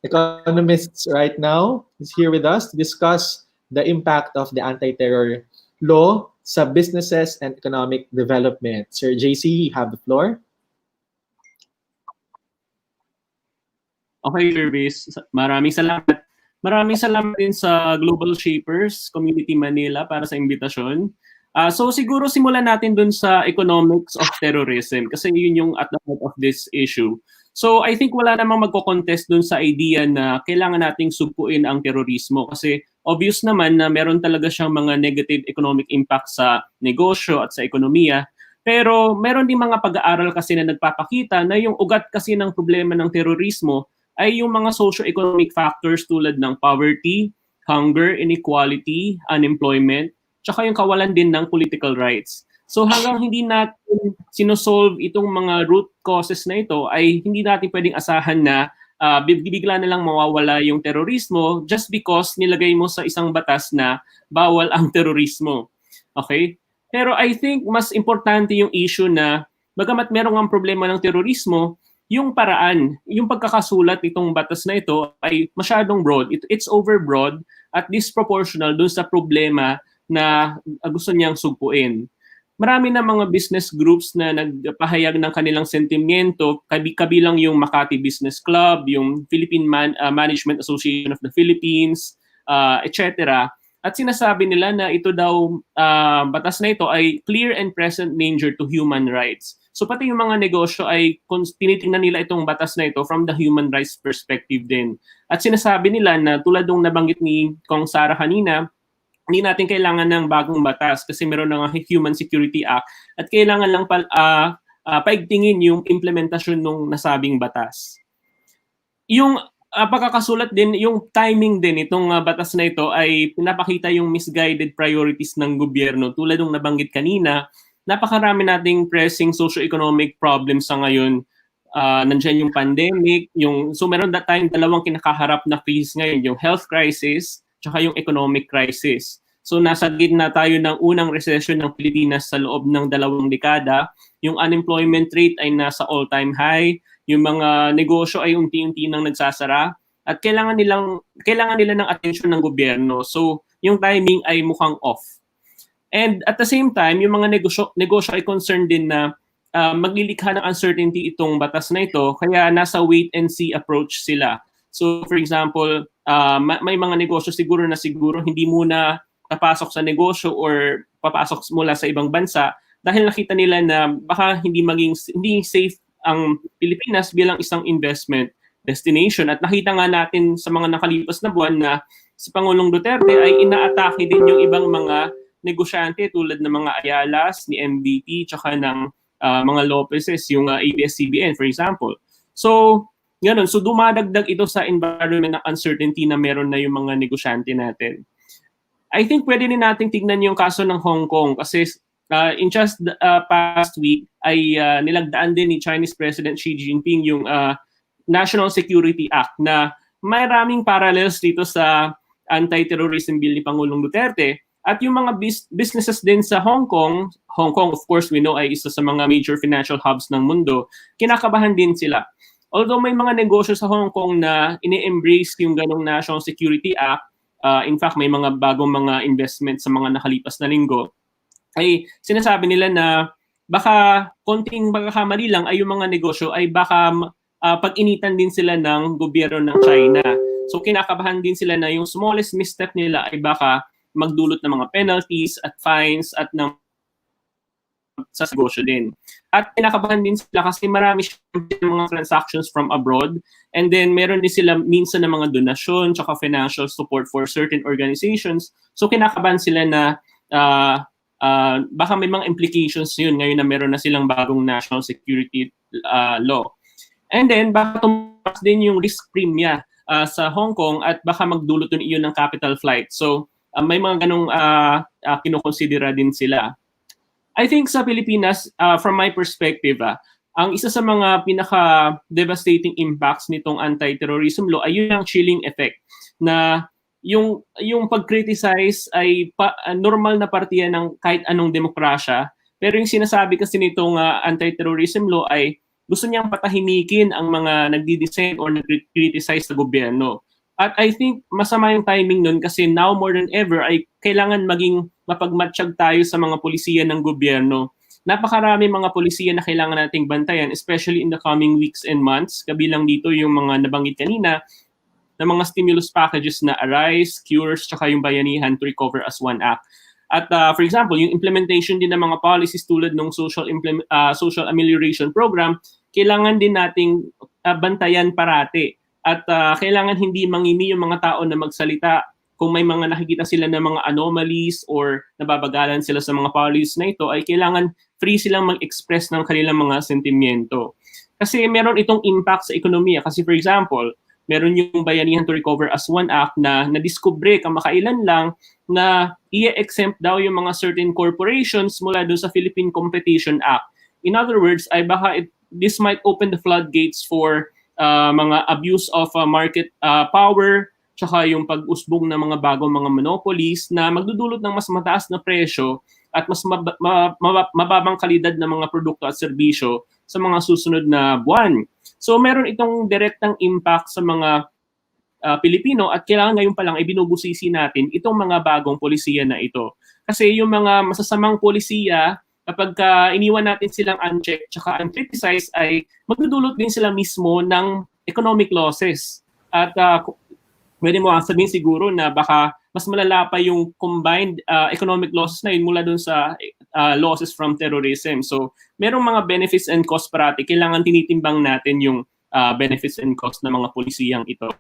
economists right now, is here with us to discuss the impact of the anti-terror law sa businesses and economic development. Sir JC, you have the floor. Okay, Jervis. Maraming salamat. Maraming salamat din sa Global Shapers Community Manila para sa imbitasyon. So siguro simulan natin dun sa economics of terrorism kasi yun yung at the heart of this issue. So I think wala namang magko-contest dun sa idea na kailangan nating sugpuin ang terorismo kasi obvious naman na meron talaga siyang mga negative economic impact sa negosyo at sa ekonomiya. Pero meron din mga pag-aaral kasi na nagpapakita na yung ugat kasi ng problema ng terorismo ay yung mga socio-economic factors tulad ng poverty, hunger, inequality, unemployment, tsaka yung kawalan din ng political rights. So hanggang hindi natin sinosolve itong mga root causes na ito, ay hindi natin pwedeng asahan na bigla na lang mawawala yung terorismo just because nilagay mo sa isang batas na bawal ang terorismo. Okay? Pero I think mas importante yung issue na bagamat merong ang problema ng terorismo, yung paraan, yung pagkakasulat nitong batas na ito ay masyadong broad. It's overbroad at disproportional dun sa problema na gusto niyang sugpuin. Marami na mga business groups na nagpahayag ng kanilang sentimiento, kabilang yung Makati Business Club, yung Philippine Management Association of the Philippines, etc. At sinasabi nila na ito daw, batas na ito ay clear and present danger to human rights. So pati yung mga negosyo ay tinitingnan nila itong batas na ito from the human rights perspective din. At sinasabi nila na tulad ng nabanggit ni Kong Sara kanina, hindi natin kailangan ng bagong batas kasi meron ng Human Security Act at kailangan lang paigtingin yung implementasyon ng nasabing batas. Yung pagkakasulat din, yung timing din itong batas na ito ay pinapakita yung misguided priorities ng gobyerno. Tulad ng nabanggit kanina, napakarami nating pressing socio-economic problems sa ngayon. Nandiyan yung pandemic, so meron that time dalawang kinakaharap na crisis ngayon, yung health crisis tsaka yung economic crisis. So nasa gitna tayo ng unang recession ng Pilipinas sa loob ng 2 dekada. Yung unemployment rate ay nasa all-time high. Yung mga negosyo ay unti-unti nang nagsasara at kailangan nila ng atensyon ng gobyerno. So yung timing ay mukhang off. And at the same time, yung mga negosyo ay concerned din na maglilikha ng uncertainty itong batas na ito, kaya nasa wait-and-see approach sila. So for example, may mga negosyo siguro hindi muna papasok sa negosyo or papasok mula sa ibang bansa dahil nakita nila na baka hindi safe ang Pilipinas bilang isang investment destination. At nakita nga natin sa mga nakalipas na buwan na si Pangulong Duterte ay inaatake din yung ibang mga negosyante tulad ng mga Ayalas, ni MDT, tsaka ng mga Lopezes, yung ABS-CBN for example. So, ganun. So, dumadagdag ito sa environment ng uncertainty na meron na yung mga negosyante natin. I think pwede din natin tignan yung kaso ng Hong Kong kasi in just the past week ay nilagdaan din ni Chinese President Xi Jinping yung National Security Act na maraming parallels dito sa anti-terrorism bill ni Pangulong Duterte. At yung mga businesses din sa Hong Kong of course we know ay isa sa mga major financial hubs ng mundo, kinakabahan din sila. Although may mga negosyo sa Hong Kong na ini-embrace yung ganong National Security Act, in fact may mga bagong mga investment sa mga nakalipas na linggo, ay sinasabi nila na baka konting pagkakamali lang ay yung mga negosyo ay baka pag-initan din sila ng gobyerno ng China. So kinakabahan din sila na yung smallest misstep nila ay baka magdulot ng mga penalties at fines at sa negosyo din. At kinakabahan din sila kasi marami siyang mga transactions from abroad and then meron din sila minsan ng mga donasyon tsaka financial support for certain organizations. So kinakabahan sila na baka may mga implications yun ngayon na meron na silang bagong national security law. And then baka tumaas din yung risk premia sa Hong Kong at baka magdulot din iyon ng capital flight. So may mga ganong kinukonsidera din sila. I think sa Pilipinas, from my perspective, ang isa sa mga pinaka-devastating impacts nitong anti-terrorism law ay yun ang chilling effect na yung pag-criticize ay normal na parte yan ng kahit anong demokrasya. Pero yung sinasabi kasi nitong anti-terrorism law ay gusto niyang patahimikin ang mga nagdi-dissent or nag-criticize sa gobyerno. At I think masama yung timing nun kasi now more than ever ay kailangan maging mapagmatsyag tayo sa mga polisiya ng gobyerno. Napakarami mga polisiya na kailangan nating bantayan, especially in the coming weeks and months. Kabilang dito yung mga nabanggit kanina na mga stimulus packages na Arise, Cures, tsaka yung Bayanihan to Recover as One Act. At for example, yung implementation din ng mga policies tulad ng social amelioration program, kailangan din nating bantayan parati. At kailangan hindi mangimi yung mga tao na magsalita kung may mga nakikita sila ng mga anomalies or nababagalan sila sa mga policies na ito, ay kailangan free silang mag-express ng kanilang mga sentimiento. Kasi meron itong impact sa ekonomiya. Kasi for example, meron yung Bayanihan to Recover as One Act na nadiskubre kamakailan lang na i-exempt daw yung mga certain corporations mula doon sa Philippine Competition Act. In other words, ay baka this might open the floodgates for mga abuse of market power, tsaka yung pag-usbong ng mga bagong mga monopolies na magdudulot ng mas mataas na presyo at mas mababang kalidad ng mga produkto at serbisyo sa mga susunod na buwan. So meron itong direktang impact sa mga Pilipino at kailangan ngayon pa lang ay binubusisi natin itong mga bagong polisiya na ito. Kasi yung mga masasamang polisiya, kapag iniwan natin silang unchecked tsaka uncriticized, ay magdudulot din sila mismo ng economic losses. At pwede mo sabihin siguro na baka mas malala pa yung combined economic losses na yun mula dun sa losses from terrorism. So, merong mga benefits and costs parati. Kailangan tinitimbang natin yung benefits and costs ng mga polisiyang ito.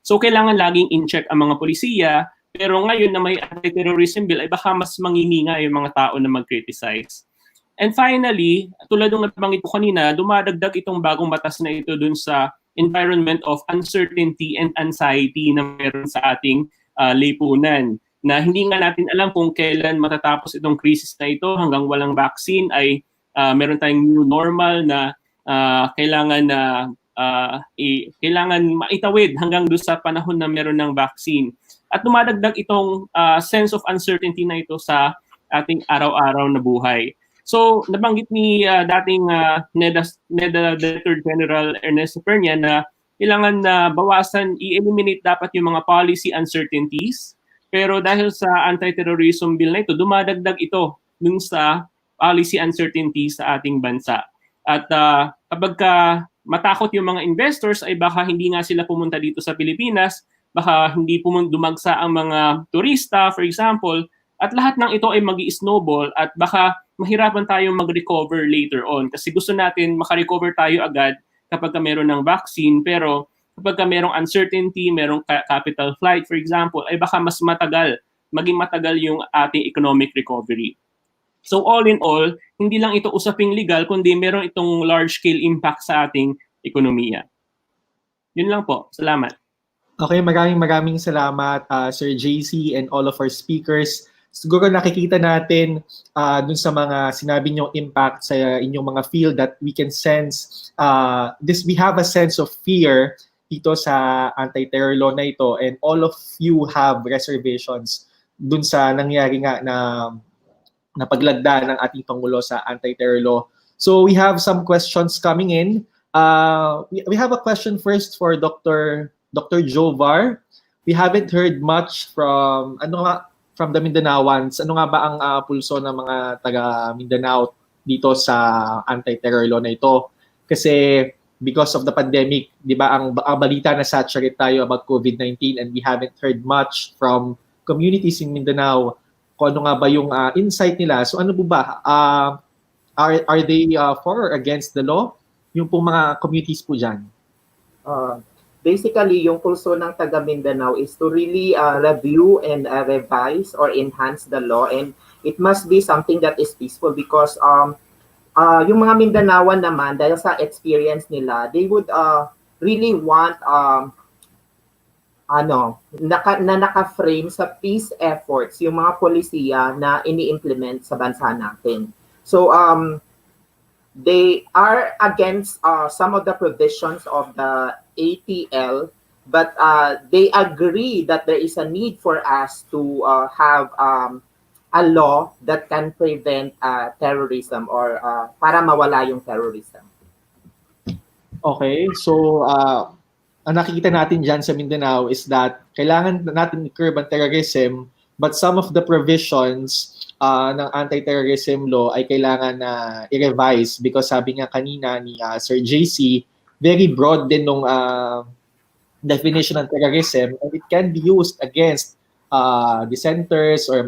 So, kailangan laging in-check ang mga polisiya. Pero ngayon na may anti-terrorism bill, ay baka mas mangininga yung mga tao na mag-criticize. And finally, tulad ng nabanggit ko kanina, dumadagdag itong bagong batas na ito dun sa environment of uncertainty and anxiety na meron sa ating lipunan. Na hindi nga natin alam kung kailan matatapos itong crisis na ito hanggang walang vaccine ay meron tayong new normal na kailangan maitawid hanggang doon sa panahon na meron ng vaccine. At dumadagdag itong sense of uncertainty na ito sa ating araw-araw na buhay. So, nabanggit ni dating NEDA Director General Ernesto Pernia na kailangan na bawasan, i-eliminate dapat yung mga policy uncertainties. Pero dahil sa anti-terrorism bill na ito, dumadagdag ito dun sa policy uncertainties sa ating bansa. At kapag matakot yung mga investors, ay baka hindi nga sila pumunta dito sa Pilipinas, baka hindi dumagsa ang mga turista, for example, at lahat ng ito ay mag-i-snowball at baka mahirapan tayong mag-recover later on kasi gusto natin makarecover tayo agad kapag meron ng vaccine, pero kapag merong uncertainty, merong capital flight, for example, ay baka mas maging matagal yung ating economic recovery. So all in all, hindi lang ito usaping legal, kundi meron itong large-scale impact sa ating ekonomiya. Yun lang po. Salamat. Okay, maraming salamat Sir JC and all of our speakers. Siguro nakikita natin dun sa mga sinabi niyong impact sa inyong mga field that we can sense we have a sense of fear dito sa anti-terror law na ito, and all of you have reservations dun sa nangyari nga na paglagda ng ating Pangulo sa anti-terror law. So we have some questions coming in. We have a question first for Dr. Jovar. We haven't heard much from the Mindanaoans. Ano nga ba ang pulso ng mga taga Mindanao dito sa anti-terror law na ito? Kasi because of the pandemic, di ba, ang balita na saturate tayo about COVID-19 and we haven't heard much from communities in Mindanao kung ano nga ba yung insight nila. So ano po ba? Are they for or against the law? Yung po mga communities po dyan. Basically, yung pulso ng taga Mindanao is to really review and revise or enhance the law, and it must be something that is peaceful because yung mga Mindanaoan naman, dahil sa experience nila, they would really want naka-frame sa peace efforts yung mga polisiya na ini-implement sa bansa natin. So they are against some of the provisions of the ATL, but they agree that there is a need for us to have a law that can prevent terrorism or para mawala yung terrorism. Okay, so ang nakikita natin dyan sa Mindanao is that kailangan natin i-curb ang terrorism, but some of the provisions ng anti-terrorism law ay kailangan na i-revise because sabi nga kanina ni Sir JC, very broad din nung definition ng terrorism and it can be used against dissenters or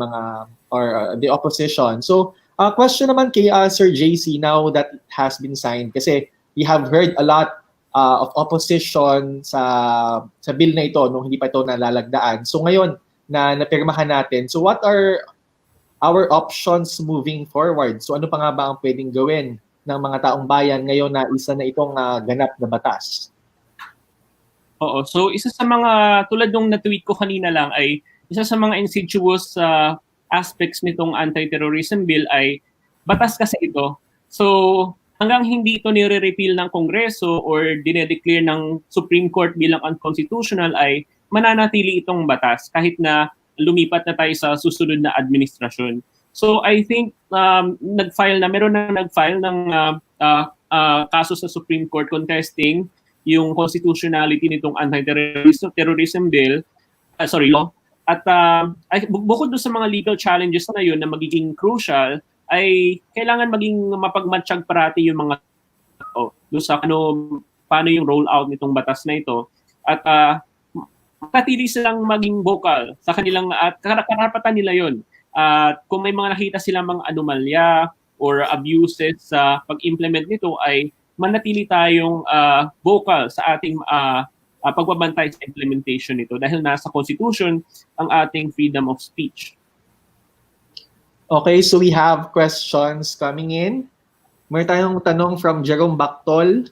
the opposition. So, question naman kay Sir JC now that it has been signed kasi we have heard a lot of opposition sa bill na ito nung hindi pa ito nalalagdaan. So ngayon na napirmahan natin, so what are our options moving forward? So ano pa nga ba ang pwedeng gawin ng mga taong bayan ngayon na isa na itong ganap na batas? Oo. So isa sa mga, tulad nung na-tweet ko kanina lang, ay isa sa mga insidious aspects nitong anti-terrorism bill ay batas kasi ito. So hanggang hindi ito nire-repeal ng Kongreso or dinedeclare ng Supreme Court bilang unconstitutional ay mananatili itong batas kahit na lumipat na tayo sa susunod na administrasyon. So I think meron na nag-file ng kaso sa Supreme Court contesting yung constitutionality nitong anti-terrorism bill, law. At bukod doon sa mga legal challenges na yun na magiging crucial, ay kailangan maging mapagmatsyag parati yung mga doon sa paano yung rollout nitong batas na ito. At matili silang maging vocal sa kanilang, at karapatan nila yun. At kung may mga nakita silang mga anomalya or abuses sa pag-implement nito, ay manatili tayong vocal sa ating pagbabantay sa implementation nito dahil nasa Constitution ang ating freedom of speech. Okay, so we have questions coming in. May tayong tanong from Jerome Bactol.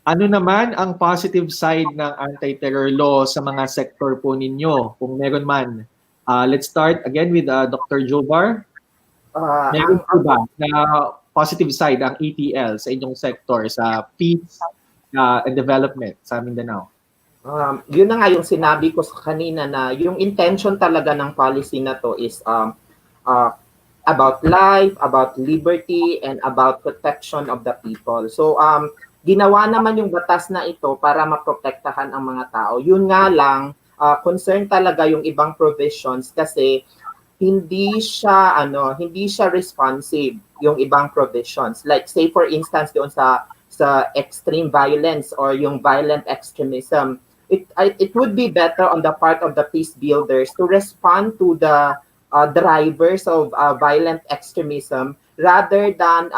Ano naman ang positive side ng anti-terror law sa mga sektor po ninyo, kung meron man? Let's start again with Dr. Jobar. Meron po ba na positive side ang ATL sa inyong sektor, sa peace and development sa Mindanao? Yun na nga yung sinabi ko kanina na yung intention talaga ng policy na to is about life, about liberty, and about protection of the people. So, ginawa naman yung batas na ito para maprotektahan ang mga tao. Yun nga lang, concern talaga yung ibang provisions kasi hindi siya responsive yung ibang provisions. Like, say for instance, doon sa extreme violence or yung violent extremism, it would be better on the part of the peace builders to respond to the drivers of violent extremism rather than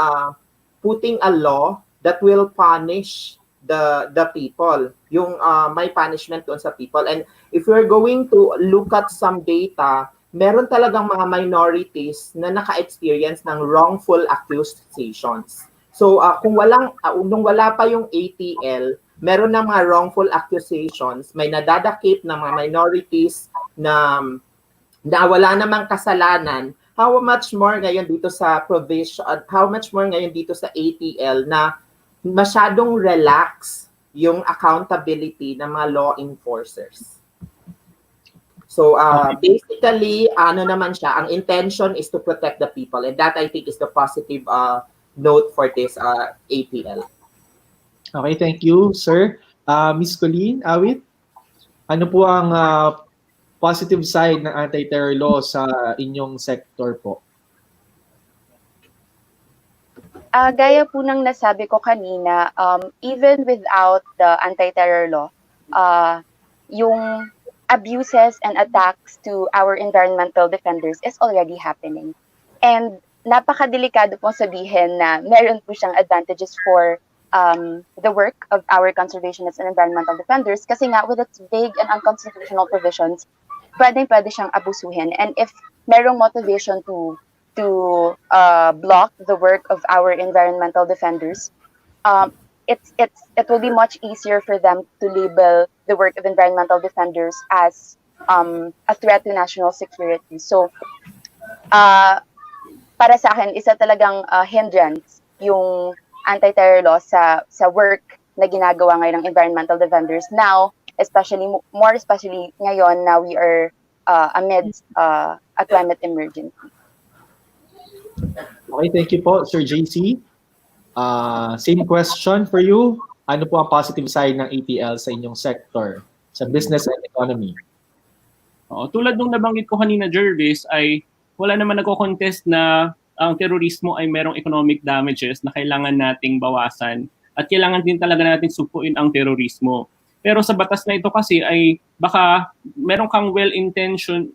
putting a law that will punish the people, yung may punishment doon sa people. And if we're going to look at some data, meron talagang mga minorities na naka-experience ng wrongful accusations. So nung wala pa yung ATL, meron ng mga wrongful accusations, may nadadakip ng mga minorities na wala namang kasalanan. How much more ngayon dito sa provision, how much more ngayon dito sa ATL na masyadong relax yung accountability ng mga law enforcers. So basically, naman siya, ang intention is to protect the people, and that I think is the positive note for this ATL. Okay, thank you, sir. Ms. Colleen, Awit, ano po ang positive side ng anti-terror law sa inyong sector po? Gaya po ng nasabi ko kanina, even without the anti-terror law, yung abuses and attacks to our environmental defenders is already happening. And napakadelikado pong sabihin na meron po siyang advantages for the work of our conservationists and environmental defenders kasi nga with its vague and unconstitutional provisions, pwede siyang abusuhin. And if merong motivation to block the work of our environmental defenders, it will be much easier for them to label the work of environmental defenders as a threat to national security. So, para sa akin, isa talagang hindrance yung anti-terror law sa work na ginagawa ngayon ng environmental defenders now, more especially ngayon na we are amidst a climate emergency. Okay, thank you po, Sir JC. Same question for you. Ano po ang positive side ng ATL sa inyong sector, sa business and economy? Tulad nung nabanggit ko kanina, Jervis, ay wala naman nagko-contest na ang terorismo ay merong economic damages na kailangan nating bawasan at kailangan din talaga nating supuin ang terorismo. Pero sa batas na ito kasi ay baka meron kang well-intentioned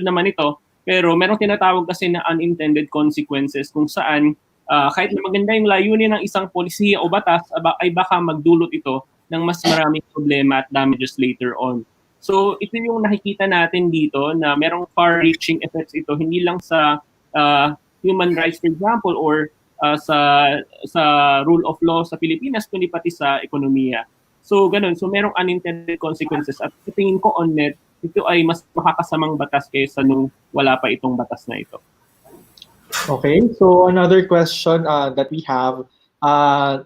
naman ito, pero merong tinatawag kasi na unintended consequences kung saan kahit na maganda yung layunin ng isang polisiya o batas, ay baka magdulot ito ng mas maraming problema at damages later on. So ito yung nakikita natin dito na merong far-reaching effects ito, hindi lang sa human rights, for example, or sa rule of law sa Pilipinas, kundi pati sa ekonomiya. So ganun, so merong unintended consequences at sa tingin ko on net, ito ay mas makakasamang batas kaysa nung wala pa itong batas na ito. Okay, so another question that we have,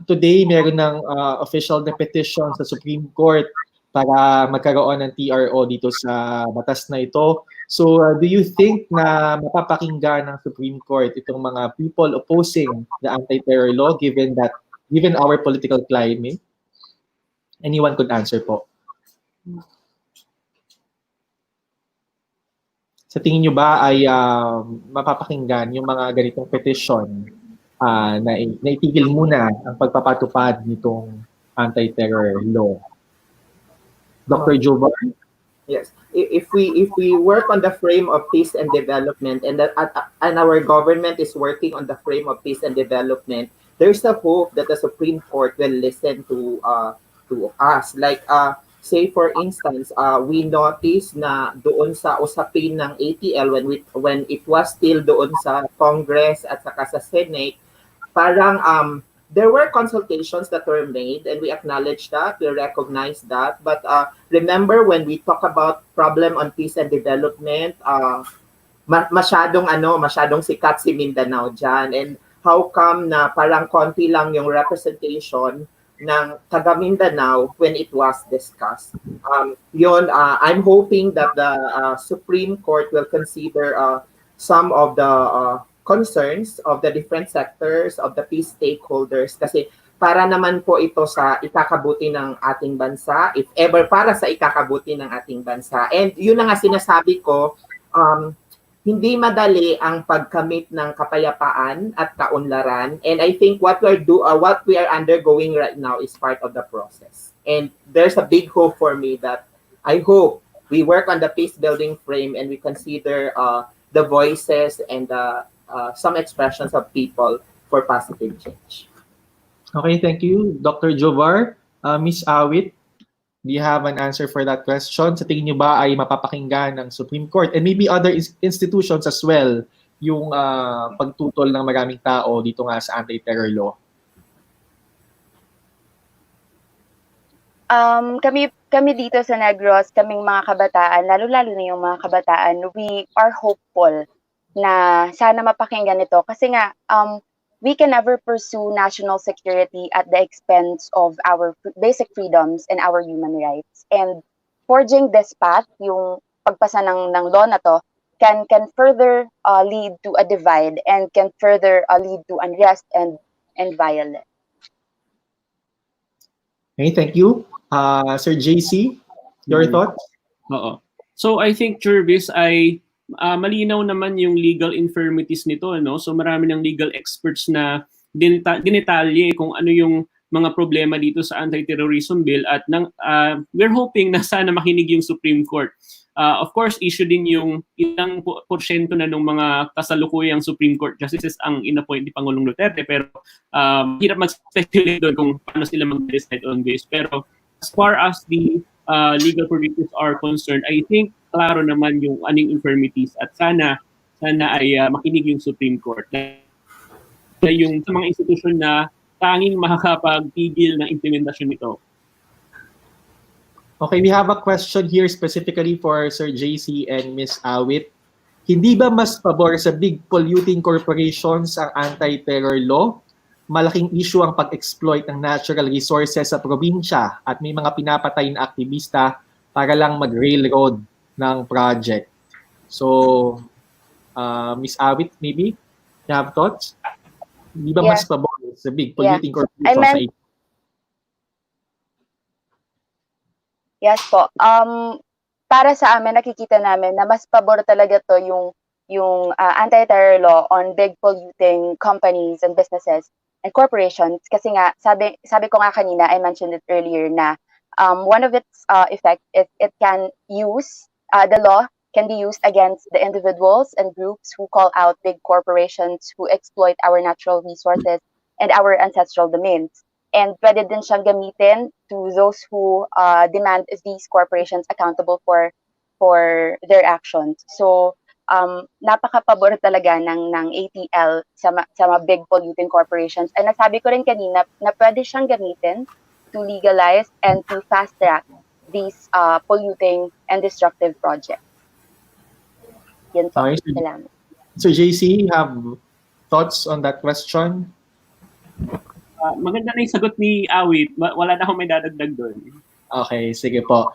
today meron ng official na petition sa Supreme Court para magkaroon ng TRO dito sa batas na ito. So do you think na mapapakinggan ng Supreme Court itong mga people opposing the anti-terror law given our political climate? Anyone could answer po. Sa tingin nyo ba ay mapapakinggan yung mga ganitong petition na itigil muna ang pagpapatupad nitong anti-terror law? Dr. Jobar? Yes. If we work on the frame of peace and development, and our government is working on the frame of peace and development, there's a hope that the Supreme Court will listen to us. Like say for instance, we noticed na doon sa usapin ng ATL when it was still doon sa Congress at saka sa Senate, parang there were consultations that were made and we acknowledge that, we recognize that. But remember when we talk about problem on peace and development, masyadong sikat si Mindanao dyan. And how come na parang konti lang yung representation ng taga Mindanao when it was discussed. I'm hoping that the Supreme Court will consider some of the concerns of the different sectors of the peace stakeholders kasi para naman po ito sa ikakabuti ng ating bansa, if ever para sa ikakabuti ng ating bansa. And yun na nga sinasabi ko, hindi madali ang pagkamit ng kapayapaan at kaunlaran. And I think what we are undergoing right now is part of the process. And there's a big hope for me that I hope we work on the peace building frame and we consider the voices and some expressions of people for positive change. Okay, thank you, Dr. Jovar. Ms. Awit, do you have an answer for that question? Sa tingin niyo ba ay mapapakinggan ng Supreme Court and maybe other institutions as well yung pagtutol ng maraming tao dito nga sa anti-terror law? Kami dito sa Negros, kaming mga kabataan, lalo-lalo na yung mga kabataan, we are hopeful na sana mapakinggan ito kasi nga we can never pursue national security at the expense of our basic freedoms and our human rights. And forging this path, yung pagpasa ng law na to, can further lead to a divide and can further lead to unrest and violence. Okay, thank you. Sir JC, your thoughts? Oo. So I think, Jervis, ay malinaw naman yung legal infirmities nito, no? So marami ng legal experts na dinetalye kung ano yung mga problema dito sa anti-terrorism bill at we're hoping na sana makinig yung Supreme Court. Of course, issue din yung ilang porsyento na ng mga kasalukuyang Supreme Court justices ang inappoint ni Pangulong Duterte, pero hirap mag-speculate doon kung paano sila mag-decide on this. Pero as far as the legal provisions are concerned, I think klaro naman yung aning infirmities at sana ay makinig yung Supreme Court. Yung sa mga institusyon na tanging makakapagpigil ng implementasyon nito. Okay, we have a question here specifically for Sir JC and Ms. Awit. Hindi ba mas pabor sa big polluting corporations ang anti-terror law malaking issue ang pag-exploit ng natural resources sa probinsya at may mga pinapatay na aktivista para lang mag-railroad ng project. So, Miss Awit, maybe you have thoughts? Di ba mas pabor sa big polluting corporation sa ito? Yes po. Para sa amin, nakikita namin na mas pabor talaga to yung anti-terror law on big polluting companies and businesses and corporations. Kasi nga, sabi ko nga kanina, I mentioned it earlier na one of its effect is it can use, the law can be used against the individuals and groups who call out big corporations who exploit our natural resources and our ancestral domains. And pwede din siyang gamitin to those who demand these corporations accountable for their actions. So, napaka-pabor talaga ng ATL sa mga big polluting corporations. And nasabi ko rin kanina na pwede siyang gamitin to legalize and to fast-track these polluting and destructive projects. Yun po. Okay. Salamat. So, JC, you have thoughts on that question? Maganda na yung sagot ni Awit. Wala na akong may dadagdag doon. Okay, sige po.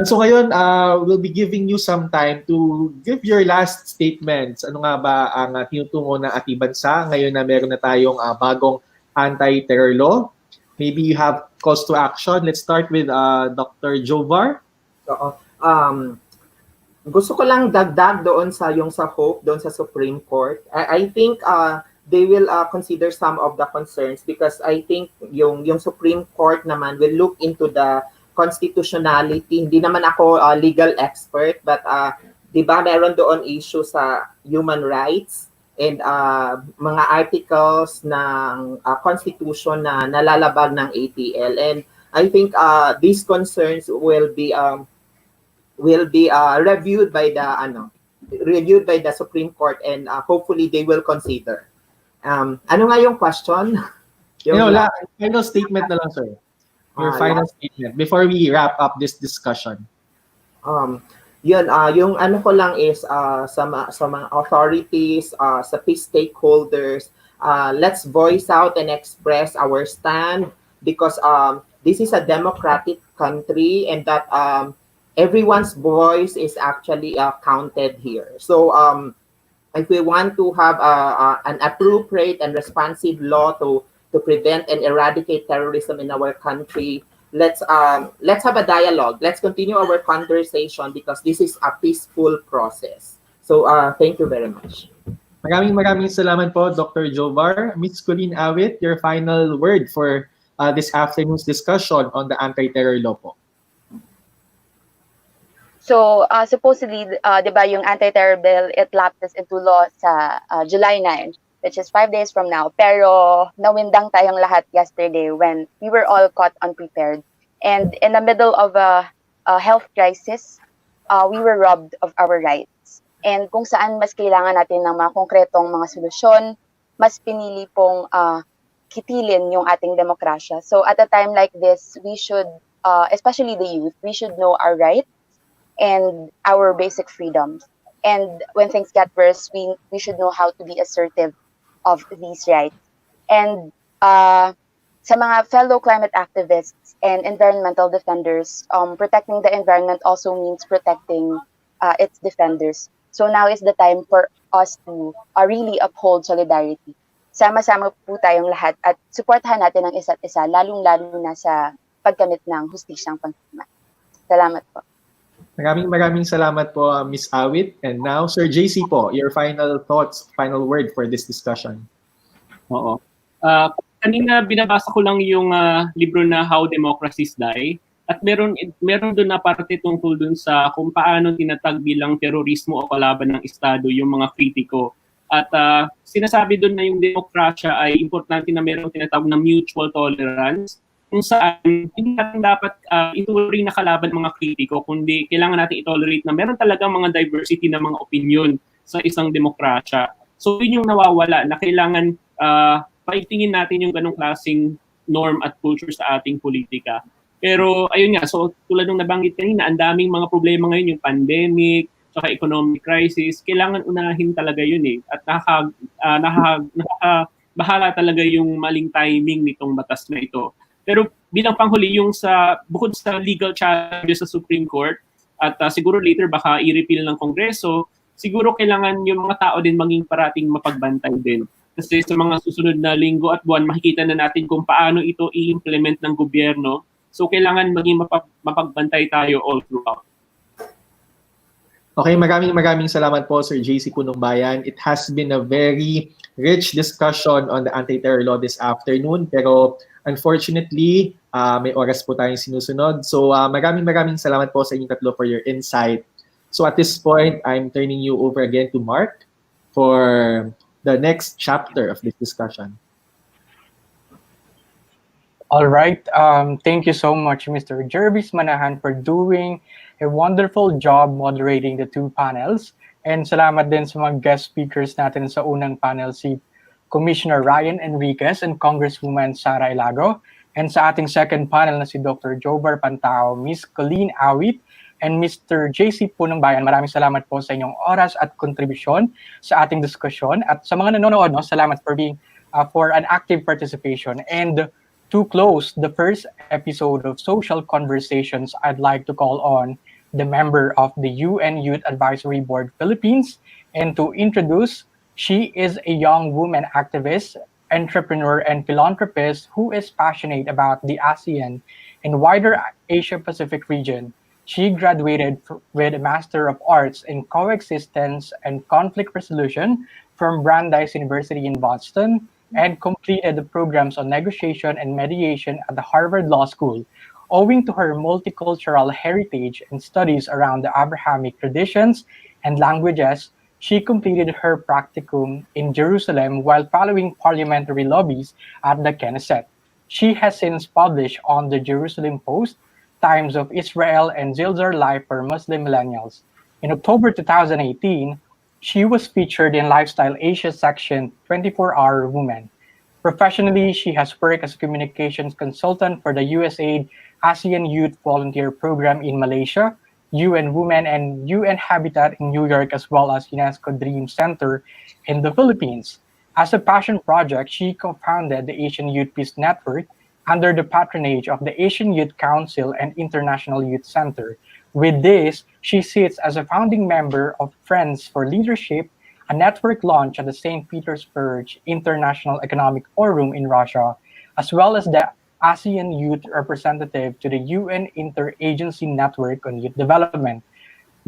So ngayon, we'll be giving you some time to give your last statements. Ano nga ba ang tinutungo ng ating bansa ngayon na meron na tayong bagong anti-terror law? Maybe you have calls to action. Let's start with Dr. Jovar. Oo. Gusto ko lang dagdag doon sa hope doon sa Supreme Court. I think they will consider some of the concerns because I think yung Supreme Court naman will look into the constitutionality. Hindi naman ako legal expert, but di ba meron doon issue sa human rights and mga articles ng constitution na nalalabag ng ATL. And I think these concerns will be reviewed by the Supreme Court, and hopefully they will consider. Ano nga yung question? Final statement na lang, sir. Your final statement before we wrap up this discussion. Yung ano ko lang is sa mga authorities, sa peace stakeholders, let's voice out and express our stand because this is a democratic country and that everyone's voice is actually counted here. So if we want to have an appropriate and responsive law to prevent and eradicate terrorism in our country, let's have a dialogue. Let's continue our conversation because this is a peaceful process. So thank you very much. Maraming salamat po, Dr. Jovar. Ms. Colleen Awit, your final word for this afternoon's discussion on the anti-terror law po. So, supposedly, di ba yung anti-terror bill, it lapses into law sa July 9, which is 5 days from now. Pero, nawindang tayong lahat yesterday when we were all caught unprepared. And in the middle of a health crisis, we were robbed of our rights. And kung saan mas kailangan natin ng mga konkretong mga solusyon, mas pinili pong kitilin yung ating demokrasya. So, at a time like this, we should, especially the youth, we should know our rights and our basic freedoms. And when things get worse, we should know how to be assertive of these rights. And sa mga fellow climate activists and environmental defenders, protecting the environment also means protecting its defenders. So now is the time for us to really uphold solidarity. Sama-sama po tayong lahat at supportahan natin ang isa't isa, lalong-lalo na sa pagkamit ng hustisyang panghimat. Salamat po. Maraming salamat po, Ms. Awit. And now, Sir JC po, your final thoughts, final word for this discussion. Oo. Kanina binabasa ko lang yung libro na How Democracies Die. At meron doon na parte tungkol doon sa kung paano tinatag bilang terorismo o kalaban ng Estado yung mga kritiko. At sinasabi doon na yung demokrasya ay importante na merong tinatawag na mutual tolerance, kung saan hindi natin dapat ituring na kalaban mga kritiko, kundi kailangan natin itolerate na meron talagang mga diversity ng mga opinion sa isang demokrasya. So yun yung nawawala na kailangan paitingin natin yung ganong klaseng norm at culture sa ating politika. Pero ayun nga, so tulad ng nabanggit kanina, ang daming mga problema ngayon, yung pandemic, saka economic crisis, kailangan unahin talaga yun eh. At bahala talaga yung maling timing nitong batas na ito. Pero bilang panghuli, yung bukod sa legal challenges sa Supreme Court, at siguro later baka i-repeal ng Kongreso, siguro kailangan yung mga tao din maging parating mapagbantay din. Kasi sa mga susunod na linggo at buwan, makikita na natin kung paano ito i-implement ng gobyerno. So kailangan maging mapagbantay tayo all throughout. Okay, maraming salamat po, Sir JC Punong Bayan. It has been a very rich discussion on the anti-terror law this afternoon. Pero unfortunately, may oras po tayong sinusunod. So maraming salamat po sa inyong tatlo for your insight. So at this point, I'm turning you over again to Mark for the next chapter of this discussion. All right. Thank you so much, Mr. Jervis Manahan, for doing a wonderful job moderating the two panels. And salamat din sa mga guest speakers natin sa unang panel, si Commissioner Ryan Enriquez and Congresswoman Sara Ilago. And sa ating second panel na si Dr. Jobar Pantao, Ms. Colleen Awit, and Mr. JC Punong Bayan. Maraming salamat po sa inyong oras at kontribusyon sa ating diskusyon. At sa mga nanonood, salamat for an active participation. And to close the first episode of Social Conversations, I'd like to call on the member of the UN Youth Advisory Board Philippines, and to introduce, she is a young woman activist, entrepreneur, and philanthropist who is passionate about the ASEAN and wider Asia-Pacific region. She graduated with a Master of Arts in Coexistence and Conflict Resolution from Brandeis University in Boston, and completed the programs on negotiation and mediation at the Harvard Law School. Owing to her multicultural heritage and studies around the Abrahamic traditions and languages, she completed her practicum in Jerusalem while following parliamentary lobbies at the Knesset. She has since published on the Jerusalem Post, Times of Israel, and Zilzar Life for Muslim Millennials. In October 2018, she was featured in Lifestyle Asia section 24-Hour Woman. Professionally, she has worked as a communications consultant for the USAID ASEAN Youth Volunteer Program in Malaysia, UN Women, and UN Habitat in New York, as well as UNESCO Dream Center in the Philippines. As a passion project, she co-founded the Asian Youth Peace Network under the patronage of the Asian Youth Council and International Youth Center. With this, she sits as a founding member of Friends for Leadership, a network launched at the St. Petersburg International Economic Forum in Russia, as well as the ASEAN Youth Representative to the UN Interagency Network on Youth Development.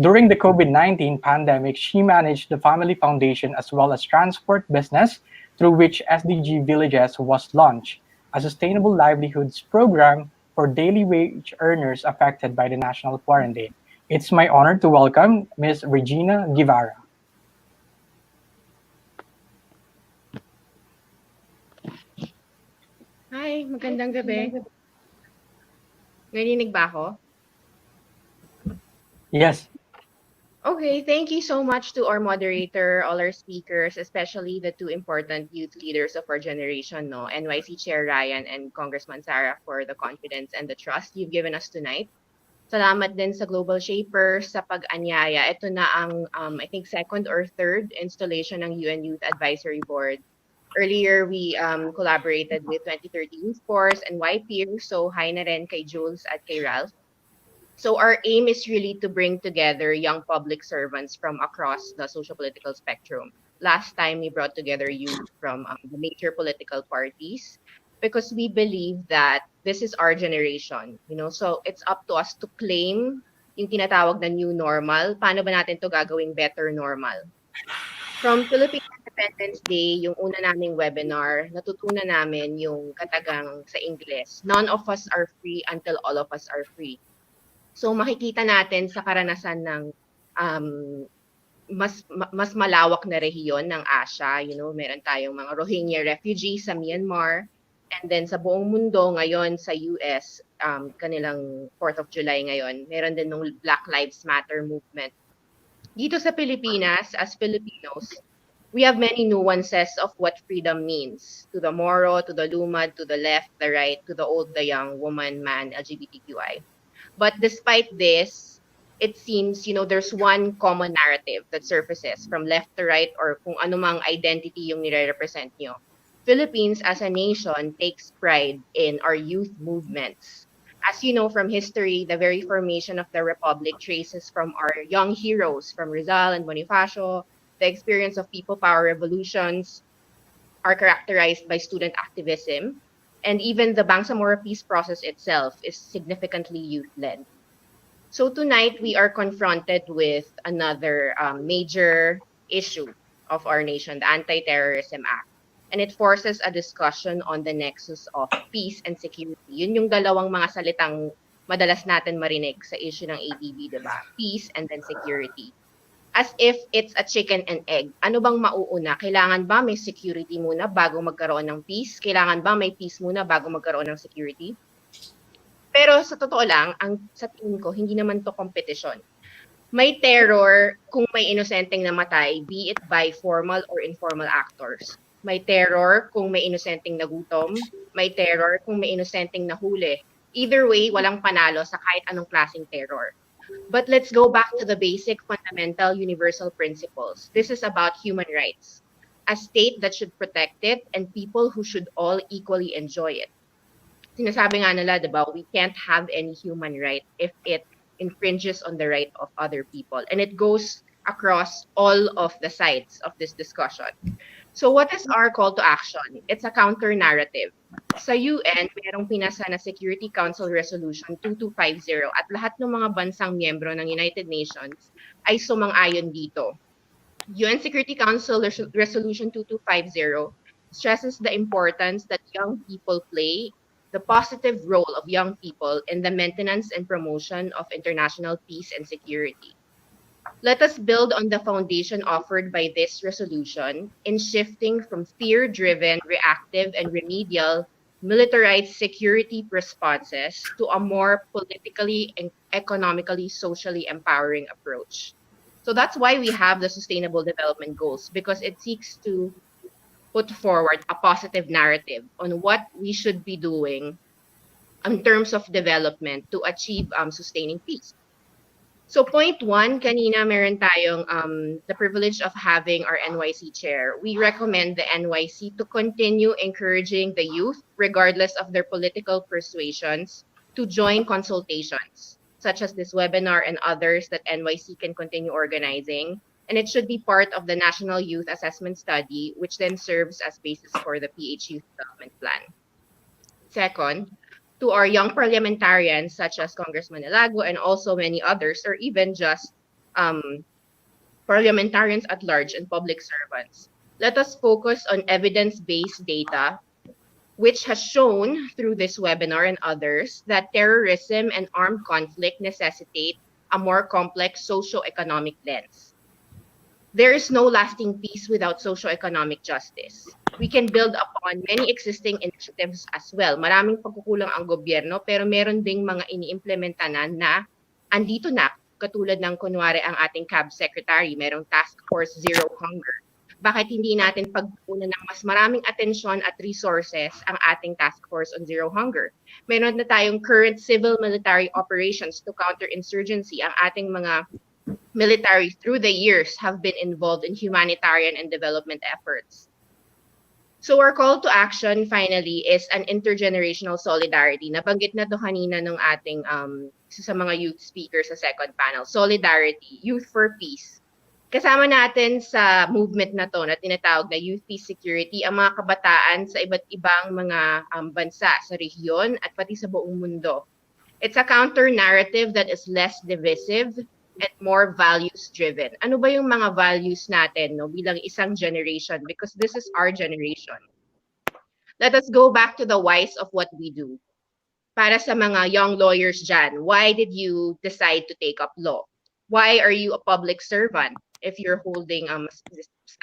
During the COVID-19 pandemic, she managed the Family Foundation as well as transport business, through which SDG Villages was launched, a sustainable livelihoods program for daily wage earners affected by the national quarantine. It's my honor to welcome Ms. Regina Guevara. Hi, magandang gabi. Narinig ba ako? Yes. Okay, thank you so much to our moderator, all our speakers, especially the two important youth leaders of our generation, no, NYC Chair Ryan and Congressman Sara, for the confidence and the trust you've given us tonight. Salamat din sa Global Shapers sa pag-anyaya. Ito na ang, I think, second or third installation ng UN Youth Advisory Board. Earlier, we collaborated with 2030 Youth Force and YPeer, so hi na rin kay Jules at kay Ralph. So our aim is really to bring together young public servants from across the socio-political spectrum. Last time, we brought together youth from the major political parties because we believe that this is our generation, you know, so it's up to us to claim yung tinatawag na new normal. Paano ba natin to gagawing better normal? From Philippine Independence Day, yung una naming webinar, natutunan namin yung katagang sa Ingles. None of us are free until all of us are free. So makikita natin sa karanasan ng mas malawak na rehiyon ng Asia, you know, meron tayong mga Rohingya refugees sa Myanmar, and then sa buong mundo ngayon sa US, kanilang 4th of July ngayon, meron din ng Black Lives Matter movement. Dito sa Pilipinas, as Filipinos, we have many nuances of what freedom means to the Moro, to the Lumad, to the left, the right, to the old, the young, woman, man, LGBTQI. But despite this, it seems, you know, there's one common narrative that surfaces from left to right or kung anumang identity yung nire-represent nyo. Philippines as a nation takes pride in our youth movements. As you know from history, the very formation of the Republic traces from our young heroes from Rizal and Bonifacio. The experience of people power revolutions are characterized by student activism, and even the Bangsamoro peace process itself is significantly youth-led. So tonight we are confronted with another major issue of our nation, the Anti-Terrorism Act. And it forces a discussion on the nexus of peace and security. Yun yung dalawang mga salitang madalas natin marinig sa issue ng ATV, di ba? Peace and then security. As if it's a chicken and egg. Ano bang mauuna? Kailangan ba may security muna bago magkaroon ng peace? Kailangan ba may peace muna bago magkaroon ng security? Pero sa totoo lang, sa tingin ko, hindi naman to competition. May terror kung may inosenteng namatay, be it by formal or informal actors. May terror kung may inosenteng nagutom. May terror kung may inosenteng nahuli. Either way, walang panalo sa kahit anong klaseng terror. But let's go back to the basic, fundamental, universal principles. This is about human rights. A state that should protect it and people who should all equally enjoy it. Sinasabi nga nila, diba, we can't have any human right if it infringes on the right of other people. And it goes across all of the sides of this discussion. So what is our call to action? It's a counter-narrative. Sa UN, mayroong pinasa na Security Council Resolution 2250 at lahat ng mga bansang miyembro ng United Nations ay sumang-ayon dito. UN Security Council Resolution 2250 stresses the importance that young people play, the positive role of young people in the maintenance and promotion of international peace and security. Let us build on the foundation offered by this resolution in shifting from fear-driven, reactive, and remedial militarized security responses to a more politically and economically, socially empowering approach. So that's why we have the Sustainable Development Goals, because it seeks to put forward a positive narrative on what we should be doing in terms of development to achieve sustaining peace. So point one, kanina meron tayong the privilege of having our NYC chair. We recommend the NYC to continue encouraging the youth, regardless of their political persuasions, to join consultations, such as this webinar and others that NYC can continue organizing. And it should be part of the National Youth Assessment Study, which then serves as basis for the PH Youth Development Plan. Second, to our young parliamentarians, such as Congressman Ilago and also many others, or even just parliamentarians at large and public servants, let us focus on evidence-based data, which has shown through this webinar and others that terrorism and armed conflict necessitate a more complex socio-economic lens. There is no lasting peace without socio-economic justice. We can build upon many existing initiatives as well. Maraming pagkukulang ang gobyerno, pero meron ding mga iniimplementa na andito na, katulad ng kunwari ang ating CAB Secretary, merong Task Force Zero Hunger. Bakit hindi natin pagpunan ng mas maraming atensyon at resources ang ating Task Force on Zero Hunger? Meron na tayong current civil-military operations to counter insurgency. Ang ating mga military through the years have been involved in humanitarian and development efforts. So our call to action finally is an intergenerational solidarity. Nabanggit na to kanina ng ating sa mga youth speakers sa second panel. Solidarity, Youth for Peace. Kasama natin sa movement na to na tinatawag na Youth Peace Security ang mga kabataan sa iba't ibang mga bansa sa rehiyon at pati sa buong mundo. It's a counter-narrative that is less divisive and more values-driven. Ano ba yung mga values natin bilang isang generation? Because this is our generation. Let us go back to the whys of what we do. Para sa mga young lawyers dyan, why did you decide to take up law? Why are you a public servant if you're holding a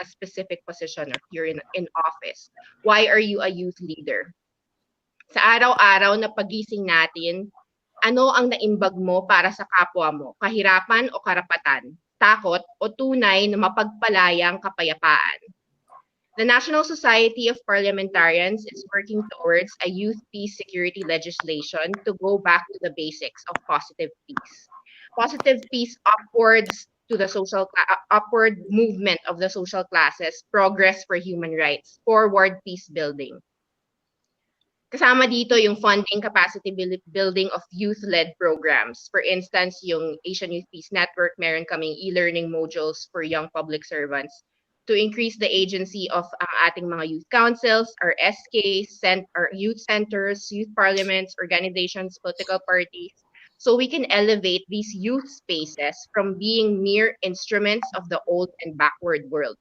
specific position or you're in office? Why are you a youth leader? Sa araw-araw na pagising natin, ano ang naimbag mo para sa kapwa mo? Kahirapan o karapatan? Takot o tunay na mapagpalayang kapayapaan? The National Society of Parliamentarians is working towards a youth peace security legislation to go back to the basics of positive peace. Positive peace upwards to the upward movement of the social classes, progress for human rights, forward peace building. Kasama dito yung funding capacity building of youth-led programs. For instance, yung Asian Youth Peace Network, meron kaming e-learning modules for young public servants to increase the agency of ang ating mga youth councils, our SKs, our youth centers, youth parliaments, organizations, political parties, so we can elevate these youth spaces from being mere instruments of the old and backward world.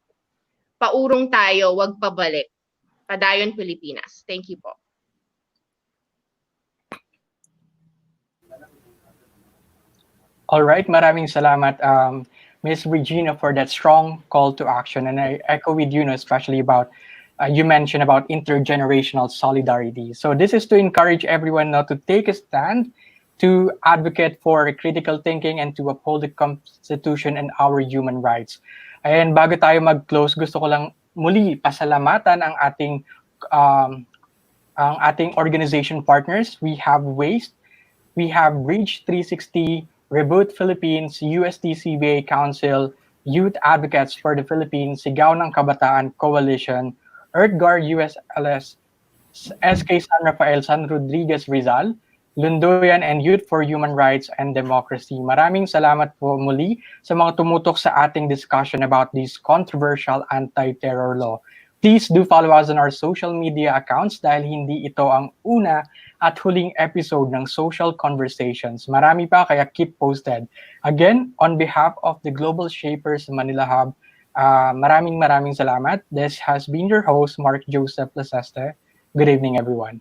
Paurong tayo, wag pabalik. Padayon Pilipinas. Thank you po. All right, maraming salamat, Ms. Regina, for that strong call to action. And I echo with you, especially about, you mentioned about intergenerational solidarity. So this is to encourage everyone now to take a stand, to advocate for critical thinking, and to uphold the Constitution and our human rights. And bago tayo mag-close, gusto ko lang muli pasalamatan ang ating organization partners. We have WASTE, we have Bridge 360, Reboot Philippines, UST-CBA Council, Youth Advocates for the Philippines, Sigaw ng Kabataan Coalition, EarthGuard USLS, SK San Rafael San Rodriguez Rizal, Lundoyan, and Youth for Human Rights and Democracy. Maraming salamat po muli sa mga tumutok sa ating discussion about this controversial anti-terror law. Please do follow us on our social media accounts dahil hindi ito ang una at huling episode ng Social Conversations. Marami pa, kaya keep posted. Again, on behalf of the Global Shapers Manila Hub, maraming salamat. This has been your host, Mark Joseph Laseste. Good evening, everyone.